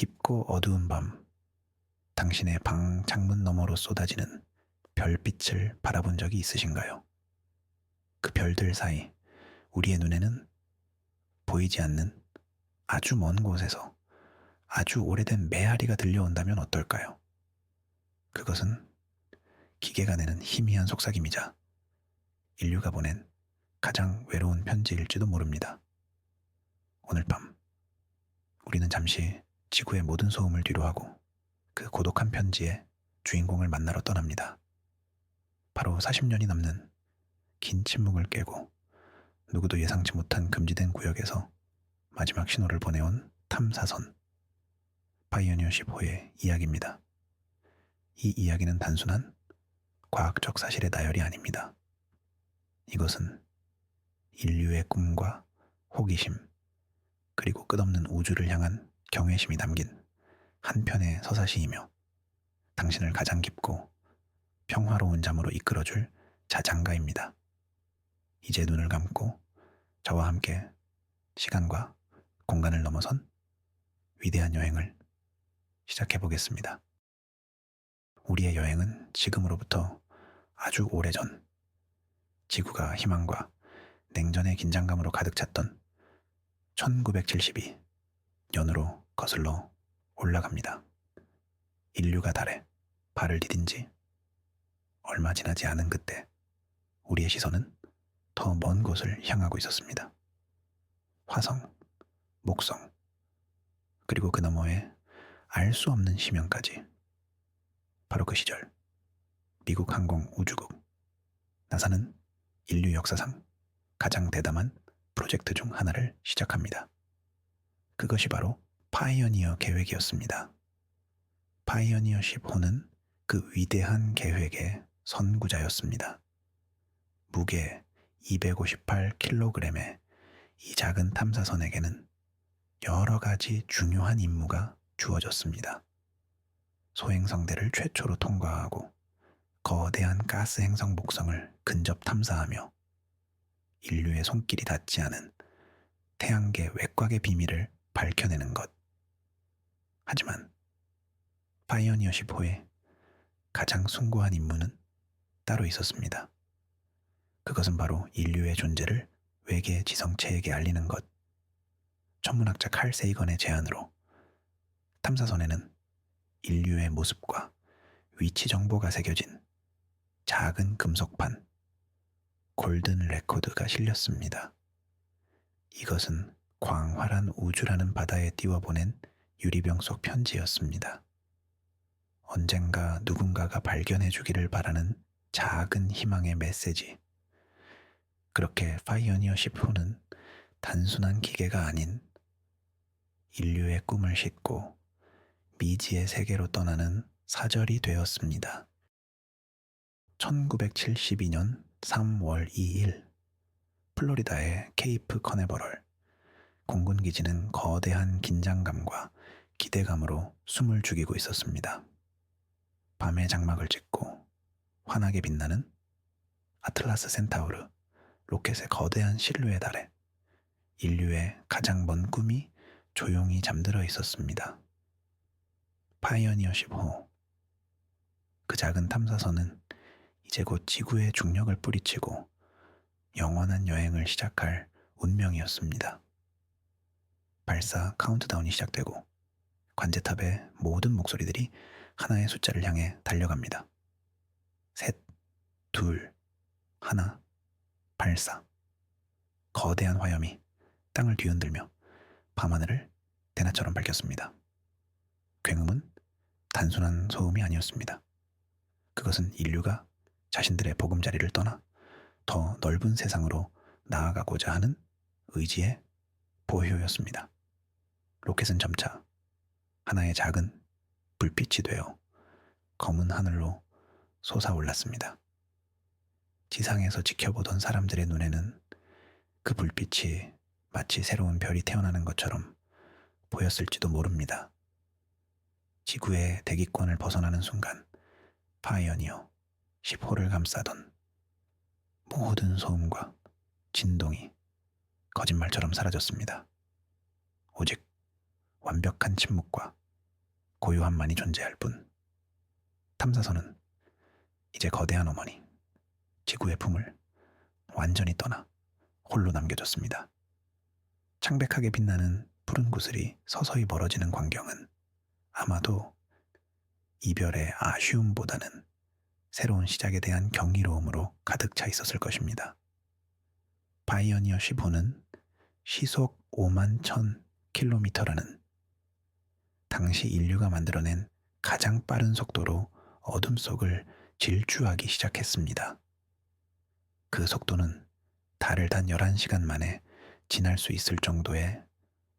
깊고 어두운 밤, 당신의 방 창문 너머로 쏟아지는 별빛을 바라본 적이 있으신가요? 그 별들 사이 우리의 눈에는 보이지 않는 아주 먼 곳에서 아주 오래된 메아리가 들려온다면 어떨까요? 그것은 기계가 내는 희미한 속삭임이자 인류가 보낸 가장 외로운 편지일지도 모릅니다. 오늘 밤, 우리는 잠시 지구의 모든 소음을 뒤로하고 그 고독한 편지의 주인공을 만나러 떠납니다. 바로 40년이 넘는 긴 침묵을 깨고 누구도 예상치 못한 금지된 구역에서 마지막 신호를 보내온 탐사선 파이오니어 10호의 이야기입니다. 이 이야기는 단순한 과학적 사실의 나열이 아닙니다. 이것은 인류의 꿈과 호기심, 그리고 끝없는 우주를 향한 경외심이 담긴 한 편의 서사시이며 당신을 가장 깊고 평화로운 잠으로 이끌어줄 자장가입니다. 이제 눈을 감고 저와 함께 시간과 공간을 넘어선 위대한 여행을 시작해 보겠습니다. 우리의 여행은 지금으로부터 아주 오래전, 지구가 희망과 냉전의 긴장감으로 가득 찼던 1972년으로 거슬러 올라갑니다. 인류가 달에 발을 디딘 지 얼마 지나지 않은 그때 우리의 시선은 더 먼 곳을 향하고 있었습니다. 화성, 목성, 그리고 그 너머에 알 수 없는 심연까지. 바로 그 시절 미국 항공우주국 나사는 인류 역사상 가장 대담한 프로젝트 중 하나를 시작합니다. 그것이 바로 파이오니어 계획이었습니다. 파이오니어 10호는 그 위대한 계획의 선구자였습니다. 무게 258kg의 이 작은 탐사선에게는 여러 가지 중요한 임무가 주어졌습니다. 소행성대를 최초로 통과하고 거대한 가스 행성 목성을 근접 탐사하며 인류의 손길이 닿지 않은 태양계 외곽의 비밀을 밝혀내는 것. 하지만 파이오니어 10호의 가장 숭고한 임무는 따로 있었습니다. 그것은 바로 인류의 존재를 외계 지성체에게 알리는 것. 천문학자 칼 세이건의 제안으로 탐사선에는 인류의 모습과 위치 정보가 새겨진 작은 금속판, 골든 레코드가 실렸습니다. 이것은 광활한 우주라는 바다에 띄워보낸 유리병 속 편지였습니다. 언젠가 누군가가 발견해 주기를 바라는 작은 희망의 메시지. 그렇게 파이오니어 10호는 단순한 기계가 아닌 인류의 꿈을 싣고 미지의 세계로 떠나는 사절이 되었습니다. 1972년 3월 2일 플로리다의 케이프 커네버럴 공군기지는 거대한 긴장감과 기대감으로 숨을 죽이고 있었습니다. 밤의 장막을 찍고 환하게 빛나는 아틀라스 센타우르 로켓의 거대한 실루엣 아래 인류의 가장 먼 꿈이 조용히 잠들어 있었습니다. 파이오니어 10호. 그 작은 탐사선은 이제 곧 지구의 중력을 뿌리치고 영원한 여행을 시작할 운명이었습니다. 발사 카운트다운이 시작되고 관제탑의 모든 목소리들이 하나의 숫자를 향해 달려갑니다. 셋, 둘, 하나, 발사. 거대한 화염이 땅을 뒤흔들며 밤하늘을 대낮처럼 밝혔습니다. 굉음은 단순한 소음이 아니었습니다. 그것은 인류가 자신들의 보금자리를 떠나 더 넓은 세상으로 나아가고자 하는 의지의 보효였습니다. 로켓은 점차 하나의 작은 불빛이 되어 검은 하늘로 솟아올랐습니다. 지상에서 지켜보던 사람들의 눈에는 그 불빛이 마치 새로운 별이 태어나는 것처럼 보였을지도 모릅니다. 지구의 대기권을 벗어나는 순간 파이오니어 10호를 감싸던 모든 소음과 진동이 거짓말처럼 사라졌습니다. 오직 완벽한 침묵과 고요함만이 존재할 뿐. 탐사선은 이제 거대한 어머니, 지구의 품을 완전히 떠나 홀로 남겨졌습니다. 창백하게 빛나는 푸른 구슬이 서서히 멀어지는 광경은 아마도 이별의 아쉬움보다는 새로운 시작에 대한 경이로움으로 가득 차 있었을 것입니다. 파이어니어 15는 시속 5만 1000km라는 당시 인류가 만들어낸 가장 빠른 속도로 어둠 속을 질주하기 시작했습니다. 그 속도는 달을 단 11시간 만에 지날 수 있을 정도의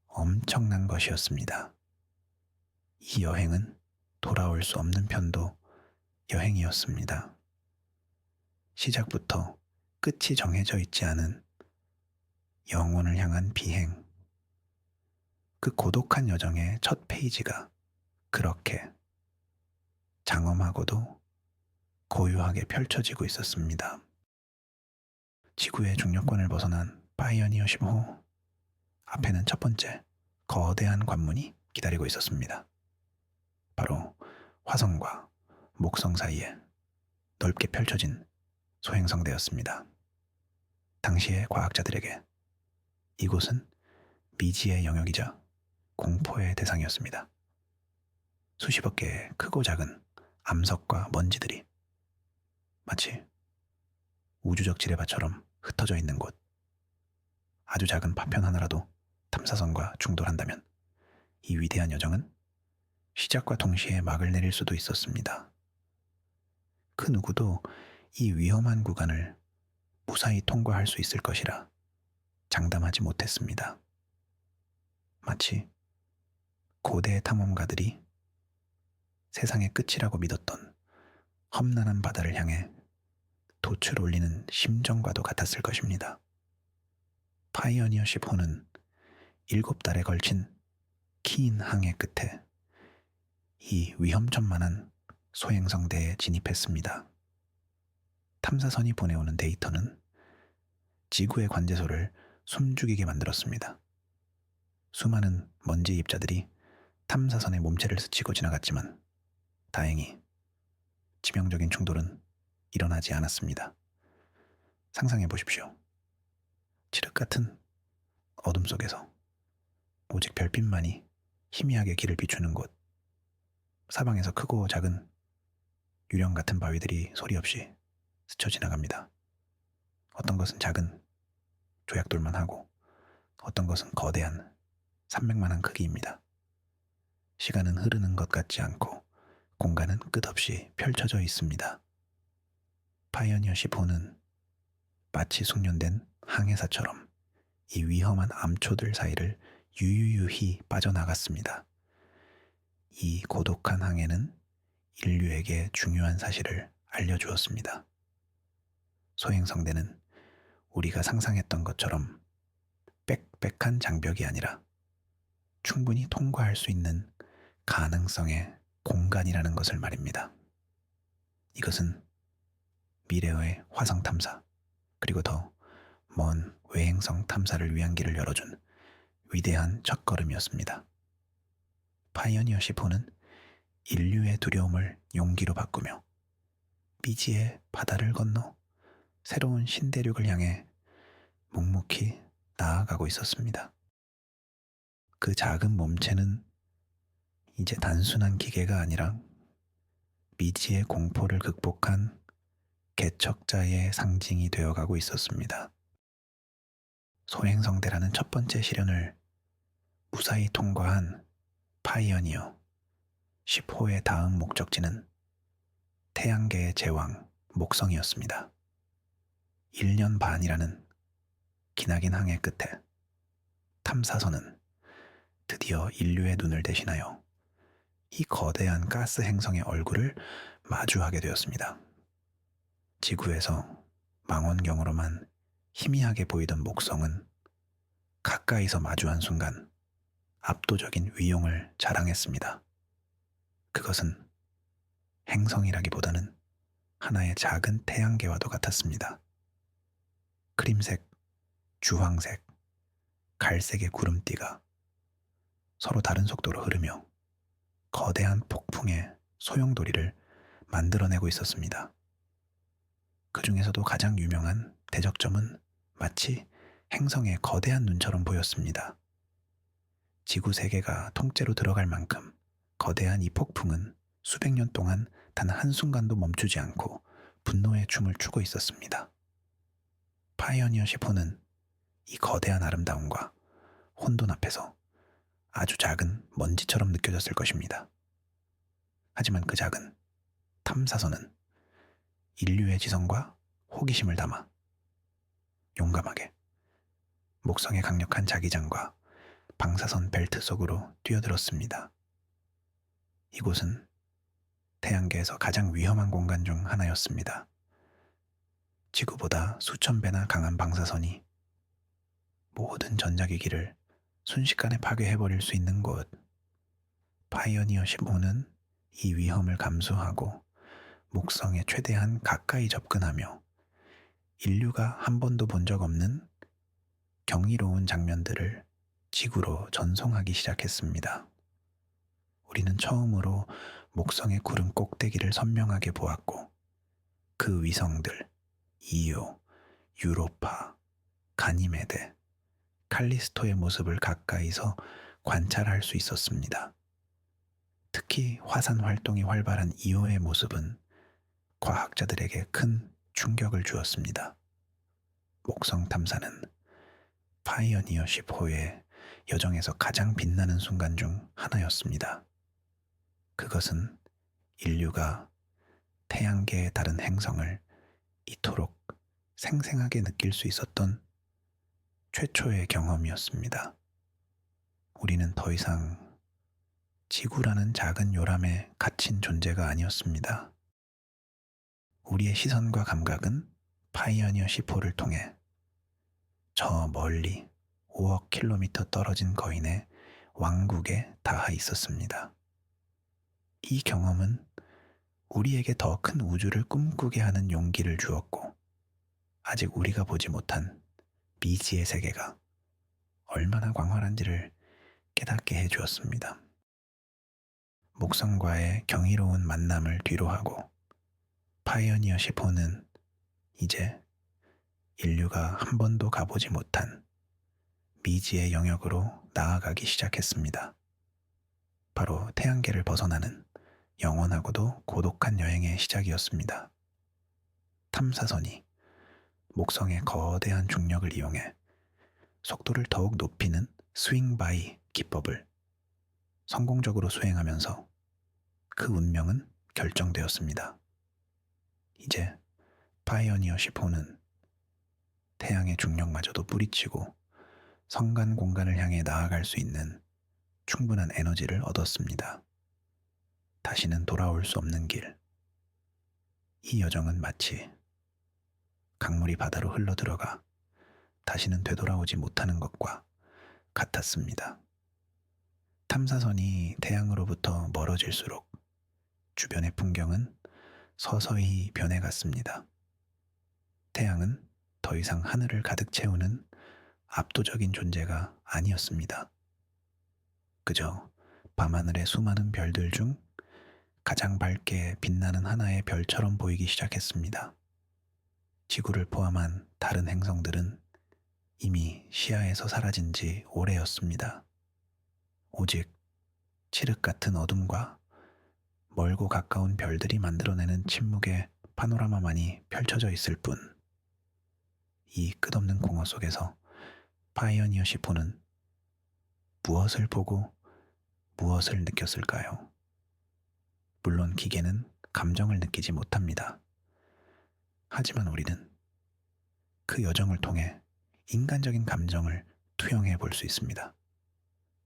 엄청난 것이었습니다. 이 여행은 돌아올 수 없는 편도 여행이었습니다. 시작부터 끝이 정해져 있지 않은 영혼을 향한 비행. 그 고독한 여정의 첫 페이지가 그렇게 장엄하고도 고요하게 펼쳐지고 있었습니다. 지구의 중력권을 벗어난 파이어니어 15호. 앞에는 첫 번째 거대한 관문이 기다리고 있었습니다. 바로 화성과 목성 사이에 넓게 펼쳐진 소행성대였습니다. 당시의 과학자들에게 이곳은 미지의 영역이자 공포의 대상이었습니다. 수십억 개의 크고 작은 암석과 먼지들이 마치 우주적 지뢰밭처럼 흩어져 있는 곳. 아주 작은 파편 하나라도 탐사선과 충돌한다면 이 위대한 여정은 시작과 동시에 막을 내릴 수도 있었습니다. 그 누구도 이 위험한 구간을 무사히 통과할 수 있을 것이라 장담하지 못했습니다. 마치 고대 탐험가들이 세상의 끝이라고 믿었던 험난한 바다를 향해 돛을 올리는 심정과도 같았을 것입니다. 파이어니어 10호는 7달에 걸친 긴 항해 끝에 이 위험천만한 소행성대에 진입했습니다. 탐사선이 보내오는 데이터는 지구의 관제소를 숨죽이게 만들었습니다. 수많은 먼지 입자들이 탐사선의 몸체를 스치고 지나갔지만 다행히 치명적인 충돌은 일어나지 않았습니다. 상상해 보십시오. 칠흑 같은 어둠 속에서 오직 별빛만이 희미하게 길을 비추는 곳. 사방에서 크고 작은 유령 같은 바위들이 소리 없이 스쳐 지나갑니다. 어떤 것은 작은 조약돌만 하고 어떤 것은 거대한 산맥만한 크기입니다. 시간은 흐르는 것 같지 않고 공간은 끝없이 펼쳐져 있습니다. 파이어니어 10호는 마치 숙련된 항해사처럼 이 위험한 암초들 사이를 유유히 빠져나갔습니다. 이 고독한 항해는 인류에게 중요한 사실을 알려주었습니다. 소행성대는 우리가 상상했던 것처럼 빽빽한 장벽이 아니라 충분히 통과할 수 있는 가능성의 공간이라는 것을 말입니다. 이것은 미래의 화성 탐사, 그리고 더 먼 외행성 탐사를 위한 길을 열어준 위대한 첫걸음이었습니다. 파이어니어 10호는 인류의 두려움을 용기로 바꾸며 미지의 바다를 건너 새로운 신대륙을 향해 묵묵히 나아가고 있었습니다. 그 작은 몸체는 이제 단순한 기계가 아니라 미지의 공포를 극복한 개척자의 상징이 되어가고 있었습니다. 소행성대라는 첫 번째 시련을 무사히 통과한 파이어니어 10호의 다음 목적지는 태양계의 제왕 목성이었습니다. 1년 반이라는 기나긴 항해 끝에 탐사선은 드디어 인류의 눈을 대신하여 이 거대한 가스 행성의 얼굴을 마주하게 되었습니다. 지구에서 망원경으로만 희미하게 보이던 목성은 가까이서 마주한 순간 압도적인 위용을 자랑했습니다. 그것은 행성이라기보다는 하나의 작은 태양계와도 같았습니다. 크림색, 주황색, 갈색의 구름띠가 서로 다른 속도로 흐르며 거대한 폭풍의 소용돌이를 만들어내고 있었습니다. 그 중에서도 가장 유명한 대적점은 마치 행성의 거대한 눈처럼 보였습니다. 지구 세계가 통째로 들어갈 만큼 거대한 이 폭풍은 수백 년 동안 단 한순간도 멈추지 않고 분노의 춤을 추고 있었습니다. 파이어니어 10호는 이 거대한 아름다움과 혼돈 앞에서 아주 작은 먼지처럼 느껴졌을 것입니다. 하지만 그 작은 탐사선은 인류의 지성과 호기심을 담아 용감하게 목성의 강력한 자기장과 방사선 벨트 속으로 뛰어들었습니다. 이곳은 태양계에서 가장 위험한 공간 중 하나였습니다. 지구보다 수천 배나 강한 방사선이 모든 전자기기를 순식간에 파괴해버릴 수 있는 곳. 파이어니어 15는 이 위험을 감수하고 목성에 최대한 가까이 접근하며 인류가 한 번도 본 적 없는 경이로운 장면들을 지구로 전송하기 시작했습니다. 우리는 처음으로 목성의 구름 꼭대기를 선명하게 보았고 그 위성들 이오, 유로파, 가니메데, 칼리스토의 모습을 가까이서 관찰할 수 있었습니다. 특히 화산 활동이 활발한 이오의 모습은 과학자들에게 큰 충격을 주었습니다. 목성 탐사는 파이어니어 10호의 여정에서 가장 빛나는 순간 중 하나였습니다. 그것은 인류가 태양계의 다른 행성을 이토록 생생하게 느낄 수 있었던 최초의 경험이었습니다. 우리는 더 이상 지구라는 작은 요람에 갇힌 존재가 아니었습니다. 우리의 시선과 감각은 파이어니어 10호를 통해 저 멀리 5억 킬로미터 떨어진 거인의 왕국에 닿아 있었습니다. 이 경험은 우리에게 더 큰 우주를 꿈꾸게 하는 용기를 주었고, 아직 우리가 보지 못한 미지의 세계가 얼마나 광활한지를 깨닫게 해주었습니다. 목성과의 경이로운 만남을 뒤로하고 파이어니어 10호는 이제 인류가 한 번도 가보지 못한 미지의 영역으로 나아가기 시작했습니다. 바로 태양계를 벗어나는 영원하고도 고독한 여행의 시작이었습니다. 탐사선이 목성의 거대한 중력을 이용해 속도를 더욱 높이는 스윙바이 기법을 성공적으로 수행하면서 그 운명은 결정되었습니다. 이제 파이어니어 10호는 태양의 중력마저도 뿌리치고 성간 공간을 향해 나아갈 수 있는 충분한 에너지를 얻었습니다. 다시는 돌아올 수 없는 길. 이 여정은 마치 강물이 바다로 흘러들어가 다시는 되돌아오지 못하는 것과 같았습니다. 탐사선이 태양으로부터 멀어질수록 주변의 풍경은 서서히 변해갔습니다. 태양은 더 이상 하늘을 가득 채우는 압도적인 존재가 아니었습니다. 그저 밤하늘의 수많은 별들 중 가장 밝게 빛나는 하나의 별처럼 보이기 시작했습니다. 지구를 포함한 다른 행성들은 이미 시야에서 사라진 지 오래였습니다. 오직 칠흑 같은 어둠과 멀고 가까운 별들이 만들어내는 침묵의 파노라마만이 펼쳐져 있을 뿐, 이 끝없는 공허 속에서 파이어니어 10호는 무엇을 보고 무엇을 느꼈을까요? 물론 기계는 감정을 느끼지 못합니다. 하지만 우리는 그 여정을 통해 인간적인 감정을 투영해 볼 수 있습니다.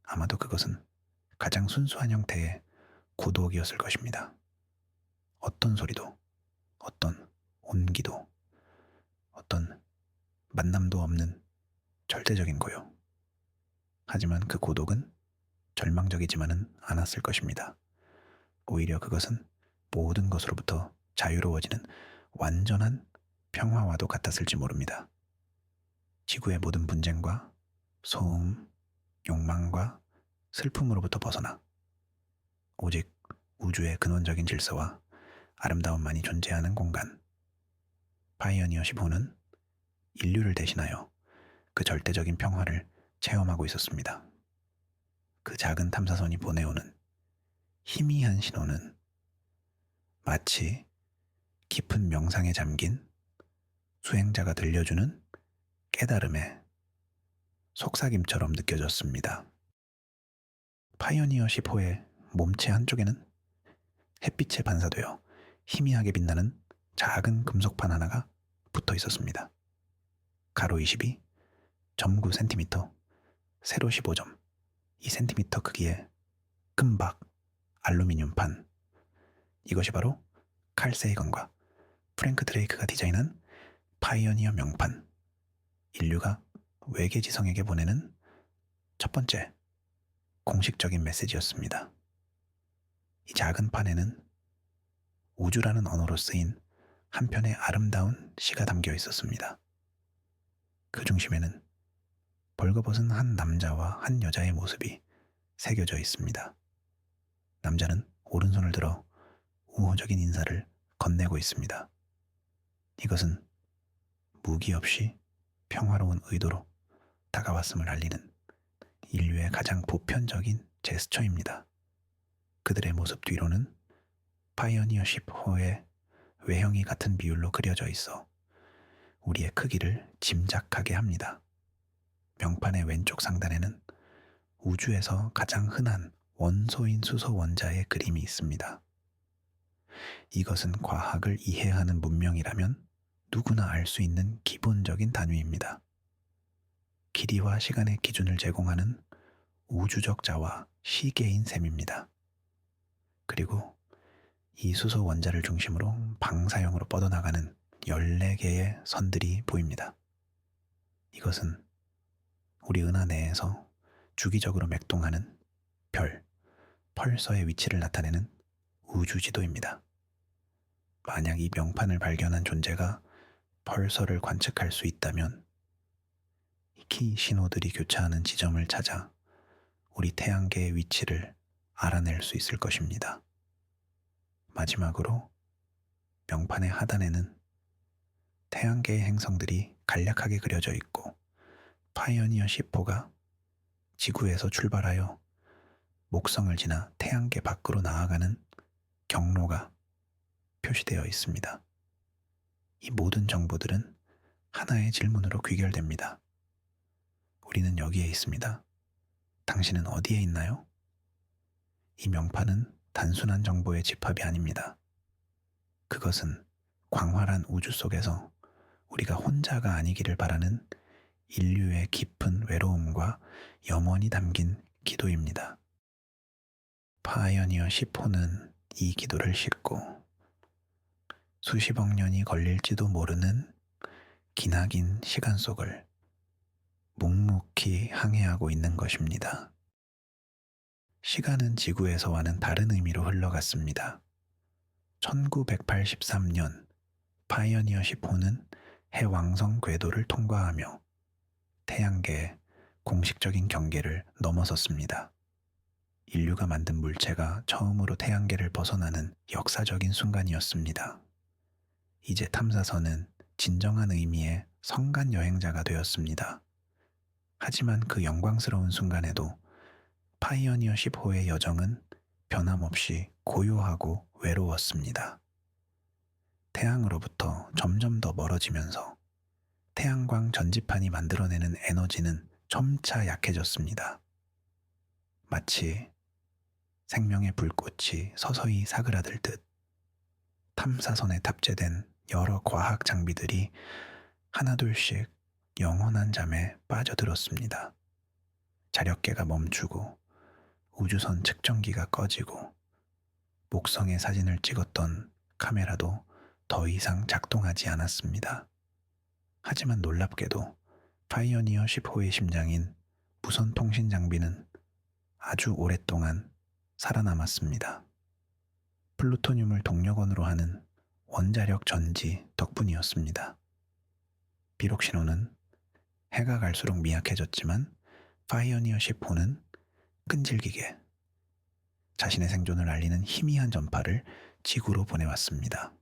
아마도 그것은 가장 순수한 형태의 고독이었을 것입니다. 어떤 소리도, 어떤 온기도, 어떤 만남도 없는 절대적인 고요. 하지만 그 고독은 절망적이지만은 않았을 것입니다. 오히려 그것은 모든 것으로부터 자유로워지는 완전한 평화와도 같았을지 모릅니다. 지구의 모든 분쟁과 소음, 욕망과 슬픔으로부터 벗어나 오직 우주의 근원적인 질서와 아름다움만이 존재하는 공간. 파이어니어 15는 인류를 대신하여 그 절대적인 평화를 체험하고 있었습니다. 그 작은 탐사선이 보내오는 희미한 신호는 마치 깊은 명상에 잠긴 수행자가 들려주는 깨달음의 속삭임처럼 느껴졌습니다. 파이어니어 10호의 몸체 한쪽에는 햇빛에 반사되어 희미하게 빛나는 작은 금속판 하나가 붙어 있었습니다. 가로 22, 점 9cm, 세로 15점, 2cm 크기의 금박 알루미늄판. 이것이 바로 칼 세이건과 프랭크 드레이크가 디자인한 파이어니어 명판. 인류가 외계 지성에게 보내는 첫 번째 공식적인 메시지였습니다. 이 작은 판에는 우주라는 언어로 쓰인 한편의 아름다운 시가 담겨 있었습니다. 그 중심에는 벌거벗은 한 남자와 한 여자의 모습이 새겨져 있습니다. 남자는 오른손을 들어 우호적인 인사를 건네고 있습니다. 이것은 무기 없이 평화로운 의도로 다가왔음을 알리는 인류의 가장 보편적인 제스처입니다. 그들의 모습 뒤로는 파이어니어 10호의 외형이 같은 비율로 그려져 있어 우리의 크기를 짐작하게 합니다. 명판의 왼쪽 상단에는 우주에서 가장 흔한 원소인 수소 원자의 그림이 있습니다. 이것은 과학을 이해하는 문명이라면 누구나 알 수 있는 기본적인 단위입니다. 길이와 시간의 기준을 제공하는 우주적 자와 시계인 셈입니다. 그리고 이 수소 원자를 중심으로 방사형으로 뻗어나가는 14개의 선들이 보입니다. 이것은 우리 은하 내에서 주기적으로 맥동하는 별, 펄서의 위치를 나타내는 우주지도입니다. 만약 이 명판을 발견한 존재가 펄서를 관측할 수 있다면 키 신호들이 교차하는 지점을 찾아 우리 태양계의 위치를 알아낼 수 있을 것입니다. 마지막으로 명판의 하단에는 태양계의 행성들이 간략하게 그려져 있고 파이어니어 10호가 지구에서 출발하여 목성을 지나 태양계 밖으로 나아가는 경로가 표시되어 있습니다. 이 모든 정보들은 하나의 질문으로 귀결됩니다. 우리는 여기에 있습니다. 당신은 어디에 있나요? 이 명판은 단순한 정보의 집합이 아닙니다. 그것은 광활한 우주 속에서 우리가 혼자가 아니기를 바라는 인류의 깊은 외로움과 염원이 담긴 기도입니다. 파이어니어 10호는 이 기도를 싣고 수십억 년이 걸릴지도 모르는 기나긴 시간 속을 묵묵히 항해하고 있는 것입니다. 시간은 지구에서와는 다른 의미로 흘러갔습니다. 1983년 파이어니어 10호는 해왕성 궤도를 통과하며 태양계의 공식적인 경계를 넘어섰습니다. 인류가 만든 물체가 처음으로 태양계를 벗어나는 역사적인 순간이었습니다. 이제 탐사선은 진정한 의미의 성간 여행자가 되었습니다. 하지만 그 영광스러운 순간에도 파이어니어 10호의 여정은 변함없이 고요하고 외로웠습니다. 태양으로부터 점점 더 멀어지면서 태양광 전지판이 만들어내는 에너지는 점차 약해졌습니다. 마치 생명의 불꽃이 서서히 사그라들듯 탐사선에 탑재된 여러 과학 장비들이 하나둘씩 영원한 잠에 빠져들었습니다. 자력계가 멈추고 우주선 측정기가 꺼지고 목성의 사진을 찍었던 카메라도 더 이상 작동하지 않았습니다. 하지만 놀랍게도 파이어니어 10호의 심장인 무선 통신 장비는 아주 오랫동안 살아남았습니다. 플루토늄을 동력원으로 하는 원자력 전지 덕분이었습니다. 비록 신호는 해가 갈수록 미약해졌지만 파이어니어 10호는 끈질기게 자신의 생존을 알리는 희미한 전파를 지구로 보내왔습니다.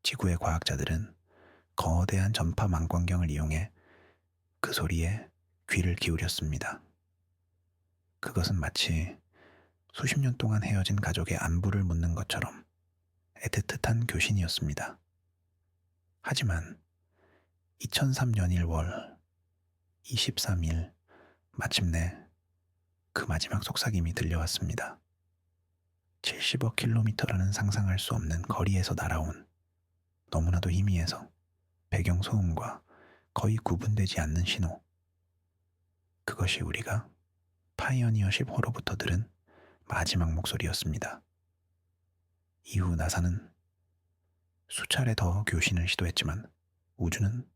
지구의 과학자들은 거대한 전파 망원경을 이용해 그 소리에 귀를 기울였습니다. 그것은 마치 수십 년 동안 헤어진 가족의 안부를 묻는 것처럼 애틋한 교신이었습니다. 하지만 2003년 1월 23일 마침내 그 마지막 속삭임이 들려왔습니다. 70억 킬로미터라는 상상할 수 없는 거리에서 날아온 너무나도 희미해서 배경 소음과 거의 구분되지 않는 신호. 그것이 우리가 파이어니어 10호로부터 들은 마지막 목소리였습니다. 이후 나사는 수차례 더 교신을 시도했지만 우주는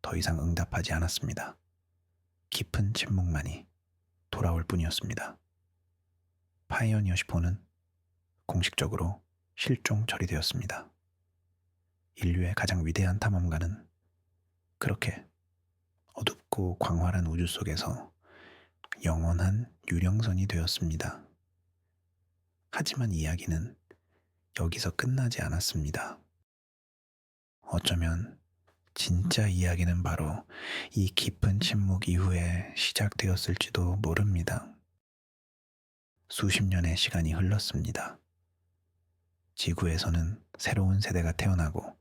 더 이상 응답하지 않았습니다. 깊은 침묵만이 돌아올 뿐이었습니다. 파이어니어 10호는 공식적으로 실종 처리되었습니다. 인류의 가장 위대한 탐험가는 그렇게 어둡고 광활한 우주 속에서 영원한 유령선이 되었습니다. 하지만 이야기는 여기서 끝나지 않았습니다. 어쩌면 진짜 이야기는 바로 이 깊은 침묵 이후에 시작되었을지도 모릅니다. 수십 년의 시간이 흘렀습니다. 지구에서는 새로운 세대가 태어나고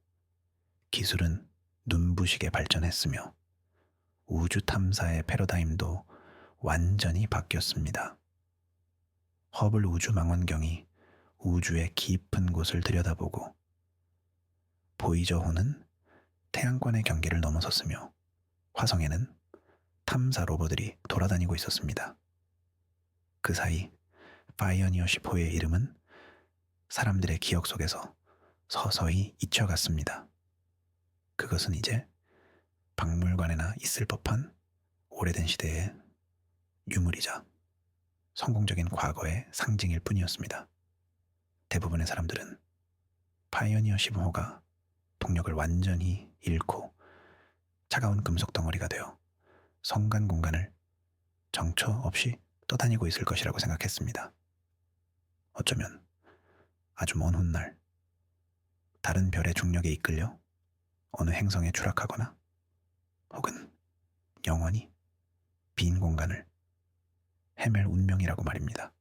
기술은 눈부시게 발전했으며 우주 탐사의 패러다임도 완전히 바뀌었습니다. 허블 우주 망원경이 우주의 깊은 곳을 들여다보고 보이저호는 태양권의 경계를 넘어섰으며 화성에는 탐사 로봇들이 돌아다니고 있었습니다. 그 사이 파이어니어 10호의 이름은 사람들의 기억 속에서 서서히 잊혀갔습니다. 그것은 이제 박물관에나 있을 법한 오래된 시대의 유물이자 성공적인 과거의 상징일 뿐이었습니다. 대부분의 사람들은 파이어니어 10호가 동력을 완전히 잃고 차가운 금속 덩어리가 되어 성간 공간을 정처 없이 떠다니고 있을 것이라고 생각했습니다. 어쩌면 아주 먼 훗날 다른 별의 중력에 이끌려 어느 행성에 추락하거나 혹은 영원히 빈 공간을 헤맬 운명이라고 말입니다.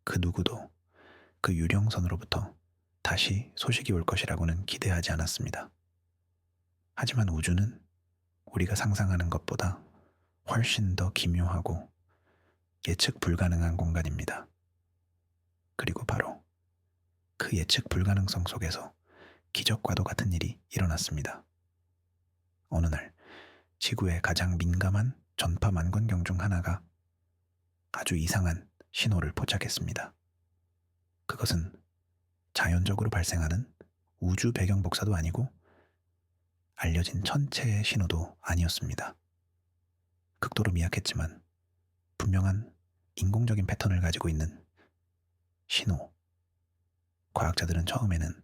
그 누구도 그 유령선으로부터 다시 소식이 올 것이라고는 기대하지 않았습니다. 하지만 우주는 우리가 상상하는 것보다 훨씬 더 기묘하고 예측 불가능한 공간입니다. 그리고 바로 그 예측 불가능성 속에서 기적과도 같은 일이 일어났습니다. 어느 날 지구의 가장 민감한 전파 만권경 중 하나가 아주 이상한 신호를 포착했습니다. 그것은 자연적으로 발생하는 우주 배경 복사도 아니고 알려진 천체의 신호도 아니었습니다. 극도로 미약했지만 분명한 인공적인 패턴을 가지고 있는 신호. 과학자들은 처음에는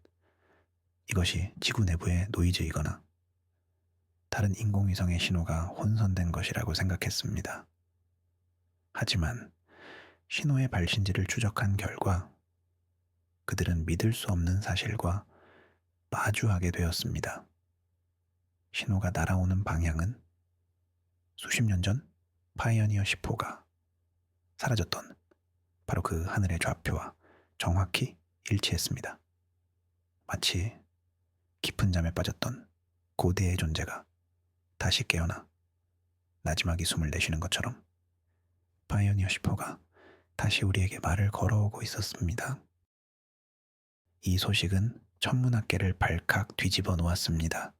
이것이 지구 내부의 노이즈이거나 다른 인공위성의 신호가 혼선된 것이라고 생각했습니다. 하지만 신호의 발신지를 추적한 결과 그들은 믿을 수 없는 사실과 마주하게 되었습니다. 신호가 날아오는 방향은 수십 년 전 파이어니어 10호가 사라졌던 바로 그 하늘의 좌표와 정확히 일치했습니다. 마치 깊은 잠에 빠졌던 고대의 존재가 다시 깨어나 마지막에 숨을 내쉬는 것처럼 파이어니어 10호가 다시 우리에게 말을 걸어오고 있었습니다. 이 소식은 천문학계를 발칵 뒤집어 놓았습니다.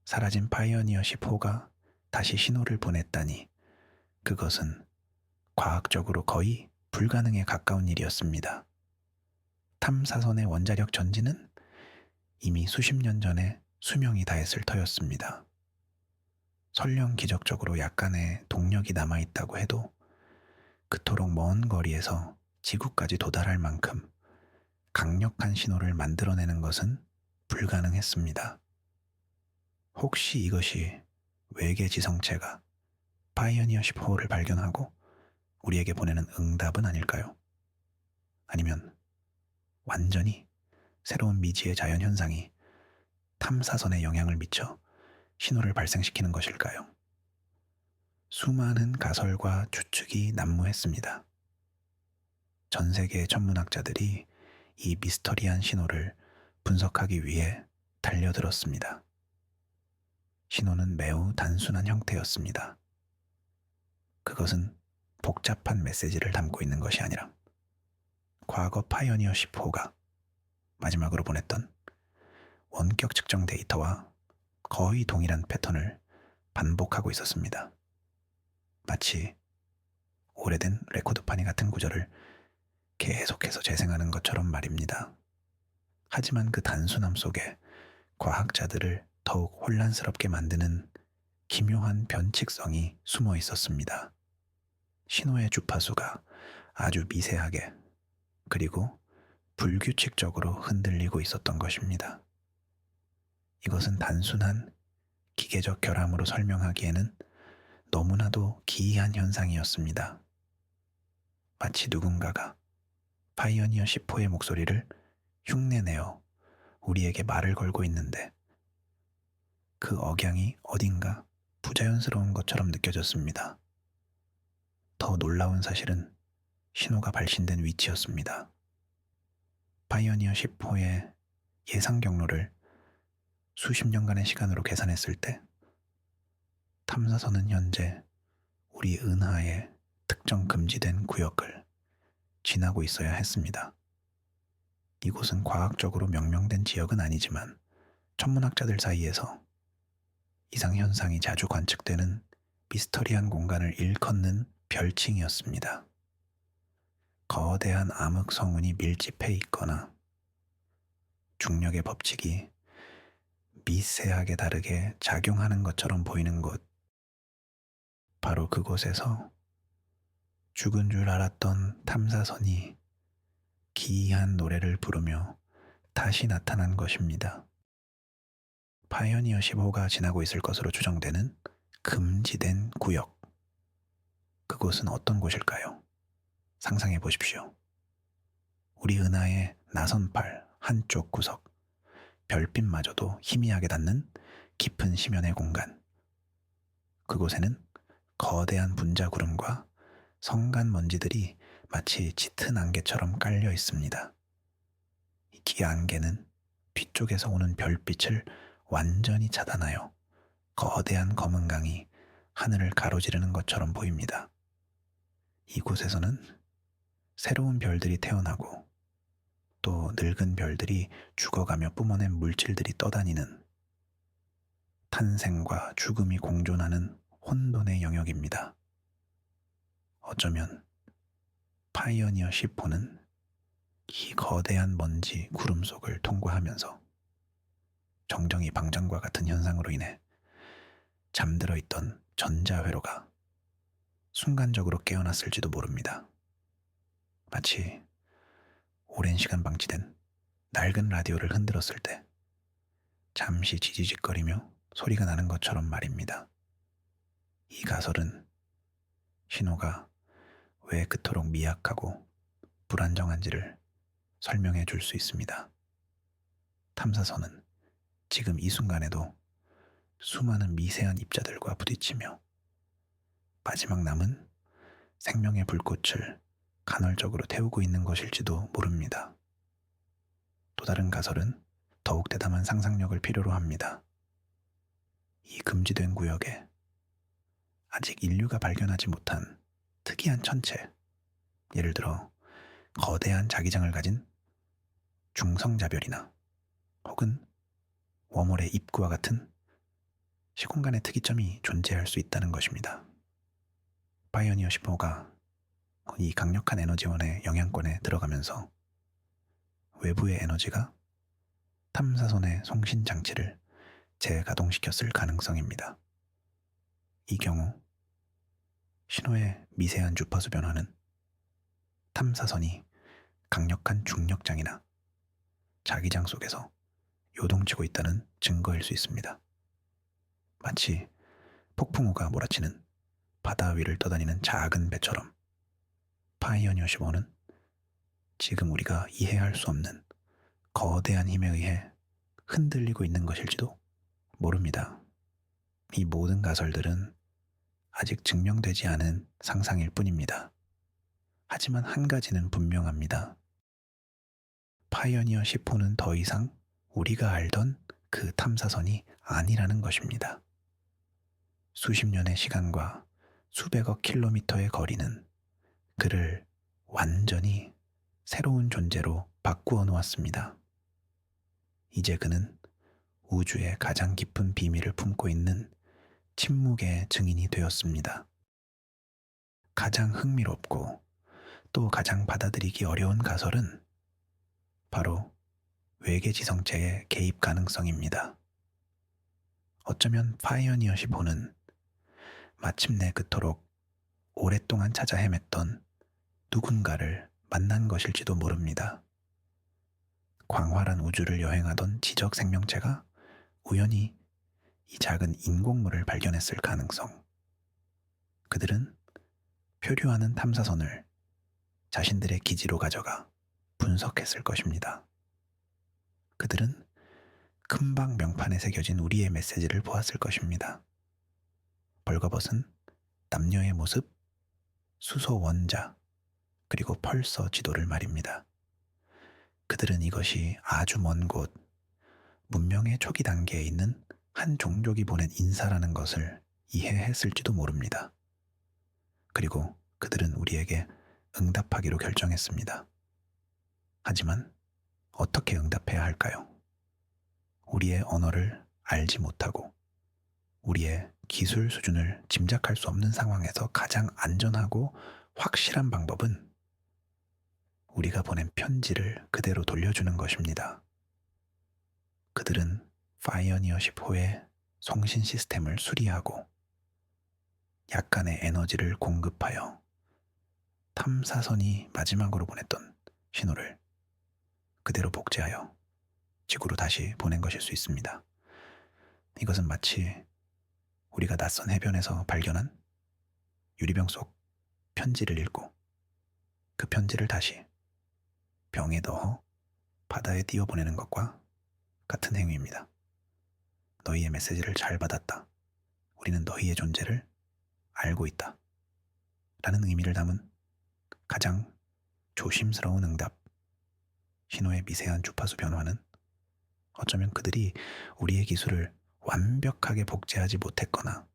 사라진 파이어니어 10호가 다시 신호를 보냈다니 그것은 과학적으로 거의 불가능에 가까운 일이었습니다. 탐사선의 원자력 전지는 이미 수십 년 전에 수명이 다했을 터였습니다. 설령 기적적으로 약간의 동력이 남아있다고 해도 그토록 먼 거리에서 지구까지 도달할 만큼 강력한 신호를 만들어내는 것은 불가능했습니다. 혹시 이것이 외계 지성체가 파이어니어 10호를 발견하고 우리에게 보내는 응답은 아닐까요? 아니면 완전히 새로운 미지의 자연 현상이 탐사선에 영향을 미쳐 신호를 발생시키는 것일까요? 수많은 가설과 추측이 난무했습니다. 전 세계의 천문학자들이 이 미스터리한 신호를 분석하기 위해 달려들었습니다. 신호는 매우 단순한 형태였습니다. 그것은 복잡한 메시지를 담고 있는 것이 아니라 과거 파이어니어 10호가 마지막으로 보냈던 원격 측정 데이터와 거의 동일한 패턴을 반복하고 있었습니다. 마치 오래된 레코드판이 같은 구절을 계속해서 재생하는 것처럼 말입니다. 하지만 그 단순함 속에 과학자들을 더욱 혼란스럽게 만드는 기묘한 변칙성이 숨어 있었습니다. 신호의 주파수가 아주 미세하게 그리고 불규칙적으로 흔들리고 있었던 것입니다. 이것은 단순한 기계적 결함으로 설명하기에는 너무나도 기이한 현상이었습니다. 마치 누군가가 파이어니어 10호의 목소리를 흉내내어 우리에게 말을 걸고 있는데 그 억양이 어딘가 부자연스러운 것처럼 느껴졌습니다. 더 놀라운 사실은 신호가 발신된 위치였습니다. 파이어니어 10호의 예상 경로를 수십 년간의 시간으로 계산했을 때 탐사선은 현재 우리 은하의 특정 금지된 구역을 지나고 있어야 했습니다. 이곳은 과학적으로 명명된 지역은 아니지만 천문학자들 사이에서 이상현상이 자주 관측되는 미스터리한 공간을 일컫는 별칭이었습니다. 거대한 암흑 성운이 밀집해 있거나 중력의 법칙이 미세하게 다르게 작용하는 것처럼 보이는 곳, 바로 그곳에서 죽은 줄 알았던 탐사선이 기이한 노래를 부르며 다시 나타난 것입니다. 파이어니어 15가 지나고 있을 것으로 추정되는 금지된 구역. 그곳은 어떤 곳일까요? 상상해 보십시오. 우리 은하의 나선팔 한쪽 구석, 별빛마저도 희미하게 닿는 깊은 심연의 공간. 그곳에는 거대한 분자구름과 성간 먼지들이 마치 짙은 안개처럼 깔려 있습니다. 이 안개는 뒤쪽에서 오는 별빛을 완전히 차단하여 거대한 검은 강이 하늘을 가로지르는 것처럼 보입니다. 이곳에서는 새로운 별들이 태어나고 또 늙은 별들이 죽어가며 뿜어낸 물질들이 떠다니는 탄생과 죽음이 공존하는 혼돈의 영역입니다. 어쩌면 파이어니어 10호는 이 거대한 먼지 구름 속을 통과하면서 정정이 방전과 같은 현상으로 인해 잠들어 있던 전자회로가 순간적으로 깨어났을지도 모릅니다. 마치 오랜 시간 방치된 낡은 라디오를 흔들었을 때 잠시 지지직거리며 소리가 나는 것처럼 말입니다. 이 가설은 신호가 왜 그토록 미약하고 불안정한지를 설명해 줄 수 있습니다. 탐사선은 지금 이 순간에도 수많은 미세한 입자들과 부딪히며 마지막 남은 생명의 불꽃을 간헐적으로 태우고 있는 것일지도 모릅니다. 또 다른 가설은 더욱 대담한 상상력을 필요로 합니다. 이 금지된 구역에 아직 인류가 발견하지 못한 특이한 천체, 예를 들어 거대한 자기장을 가진 중성자별이나 혹은 웜홀의 입구와 같은 시공간의 특이점이 존재할 수 있다는 것입니다. 파이어니어 10호가 이 강력한 에너지원의 영향권에 들어가면서 외부의 에너지가 탐사선의 송신 장치를 재가동시켰을 가능성입니다. 이 경우 신호의 미세한 주파수 변화는 탐사선이 강력한 중력장이나 자기장 속에서 요동치고 있다는 증거일 수 있습니다. 마치 폭풍우가 몰아치는 바다 위를 떠다니는 작은 배처럼 파이오니어 15는 지금 우리가 이해할 수 없는 거대한 힘에 의해 흔들리고 있는 것일지도 모릅니다. 이 모든 가설들은 아직 증명되지 않은 상상일 뿐입니다. 하지만 한 가지는 분명합니다. 파이오니어 10호는 더 이상 우리가 알던 그 탐사선이 아니라는 것입니다. 수십 년의 시간과 수백억 킬로미터의 거리는 그를 완전히 새로운 존재로 바꾸어 놓았습니다. 이제 그는 우주의 가장 깊은 비밀을 품고 있는 침묵의 증인이 되었습니다. 가장 흥미롭고 또 가장 받아들이기 어려운 가설은 바로 외계 지성체의 개입 가능성입니다. 어쩌면 파이오니어 10호는 마침내 그토록 오랫동안 찾아 헤맸던 누군가를 만난 것일지도 모릅니다. 광활한 우주를 여행하던 지적 생명체가 우연히 이 작은 인공물을 발견했을 가능성. 그들은 표류하는 탐사선을 자신들의 기지로 가져가 분석했을 것입니다. 그들은 금방 명판에 새겨진 우리의 메시지를 보았을 것입니다. 벌거벗은 남녀의 모습, 수소 원자, 그리고 펄서 지도를 말입니다. 그들은 이것이 아주 먼 곳, 문명의 초기 단계에 있는 한 종족이 보낸 인사라는 것을 이해했을지도 모릅니다. 그리고 그들은 우리에게 응답하기로 결정했습니다. 하지만 어떻게 응답해야 할까요? 우리의 언어를 알지 못하고 우리의 기술 수준을 짐작할 수 없는 상황에서 가장 안전하고 확실한 방법은 우리가 보낸 편지를 그대로 돌려주는 것입니다. 그들은 파이오니어 10호의 송신 시스템을 수리하고 약간의 에너지를 공급하여 탐사선이 마지막으로 보냈던 신호를 그대로 복제하여 지구로 다시 보낸 것일 수 있습니다. 이것은 마치 우리가 낯선 해변에서 발견한 유리병 속 편지를 읽고 그 편지를 다시 병에 넣어 바다에 띄워보내는 것과 같은 행위입니다. 너희의 메시지를 잘 받았다. 우리는 너희의 존재를 알고 있다. 라는 의미를 담은 가장 조심스러운 응답. 신호의 미세한 주파수 변화는 어쩌면 그들이 우리의 기술을 완벽하게 복제하지 못했거나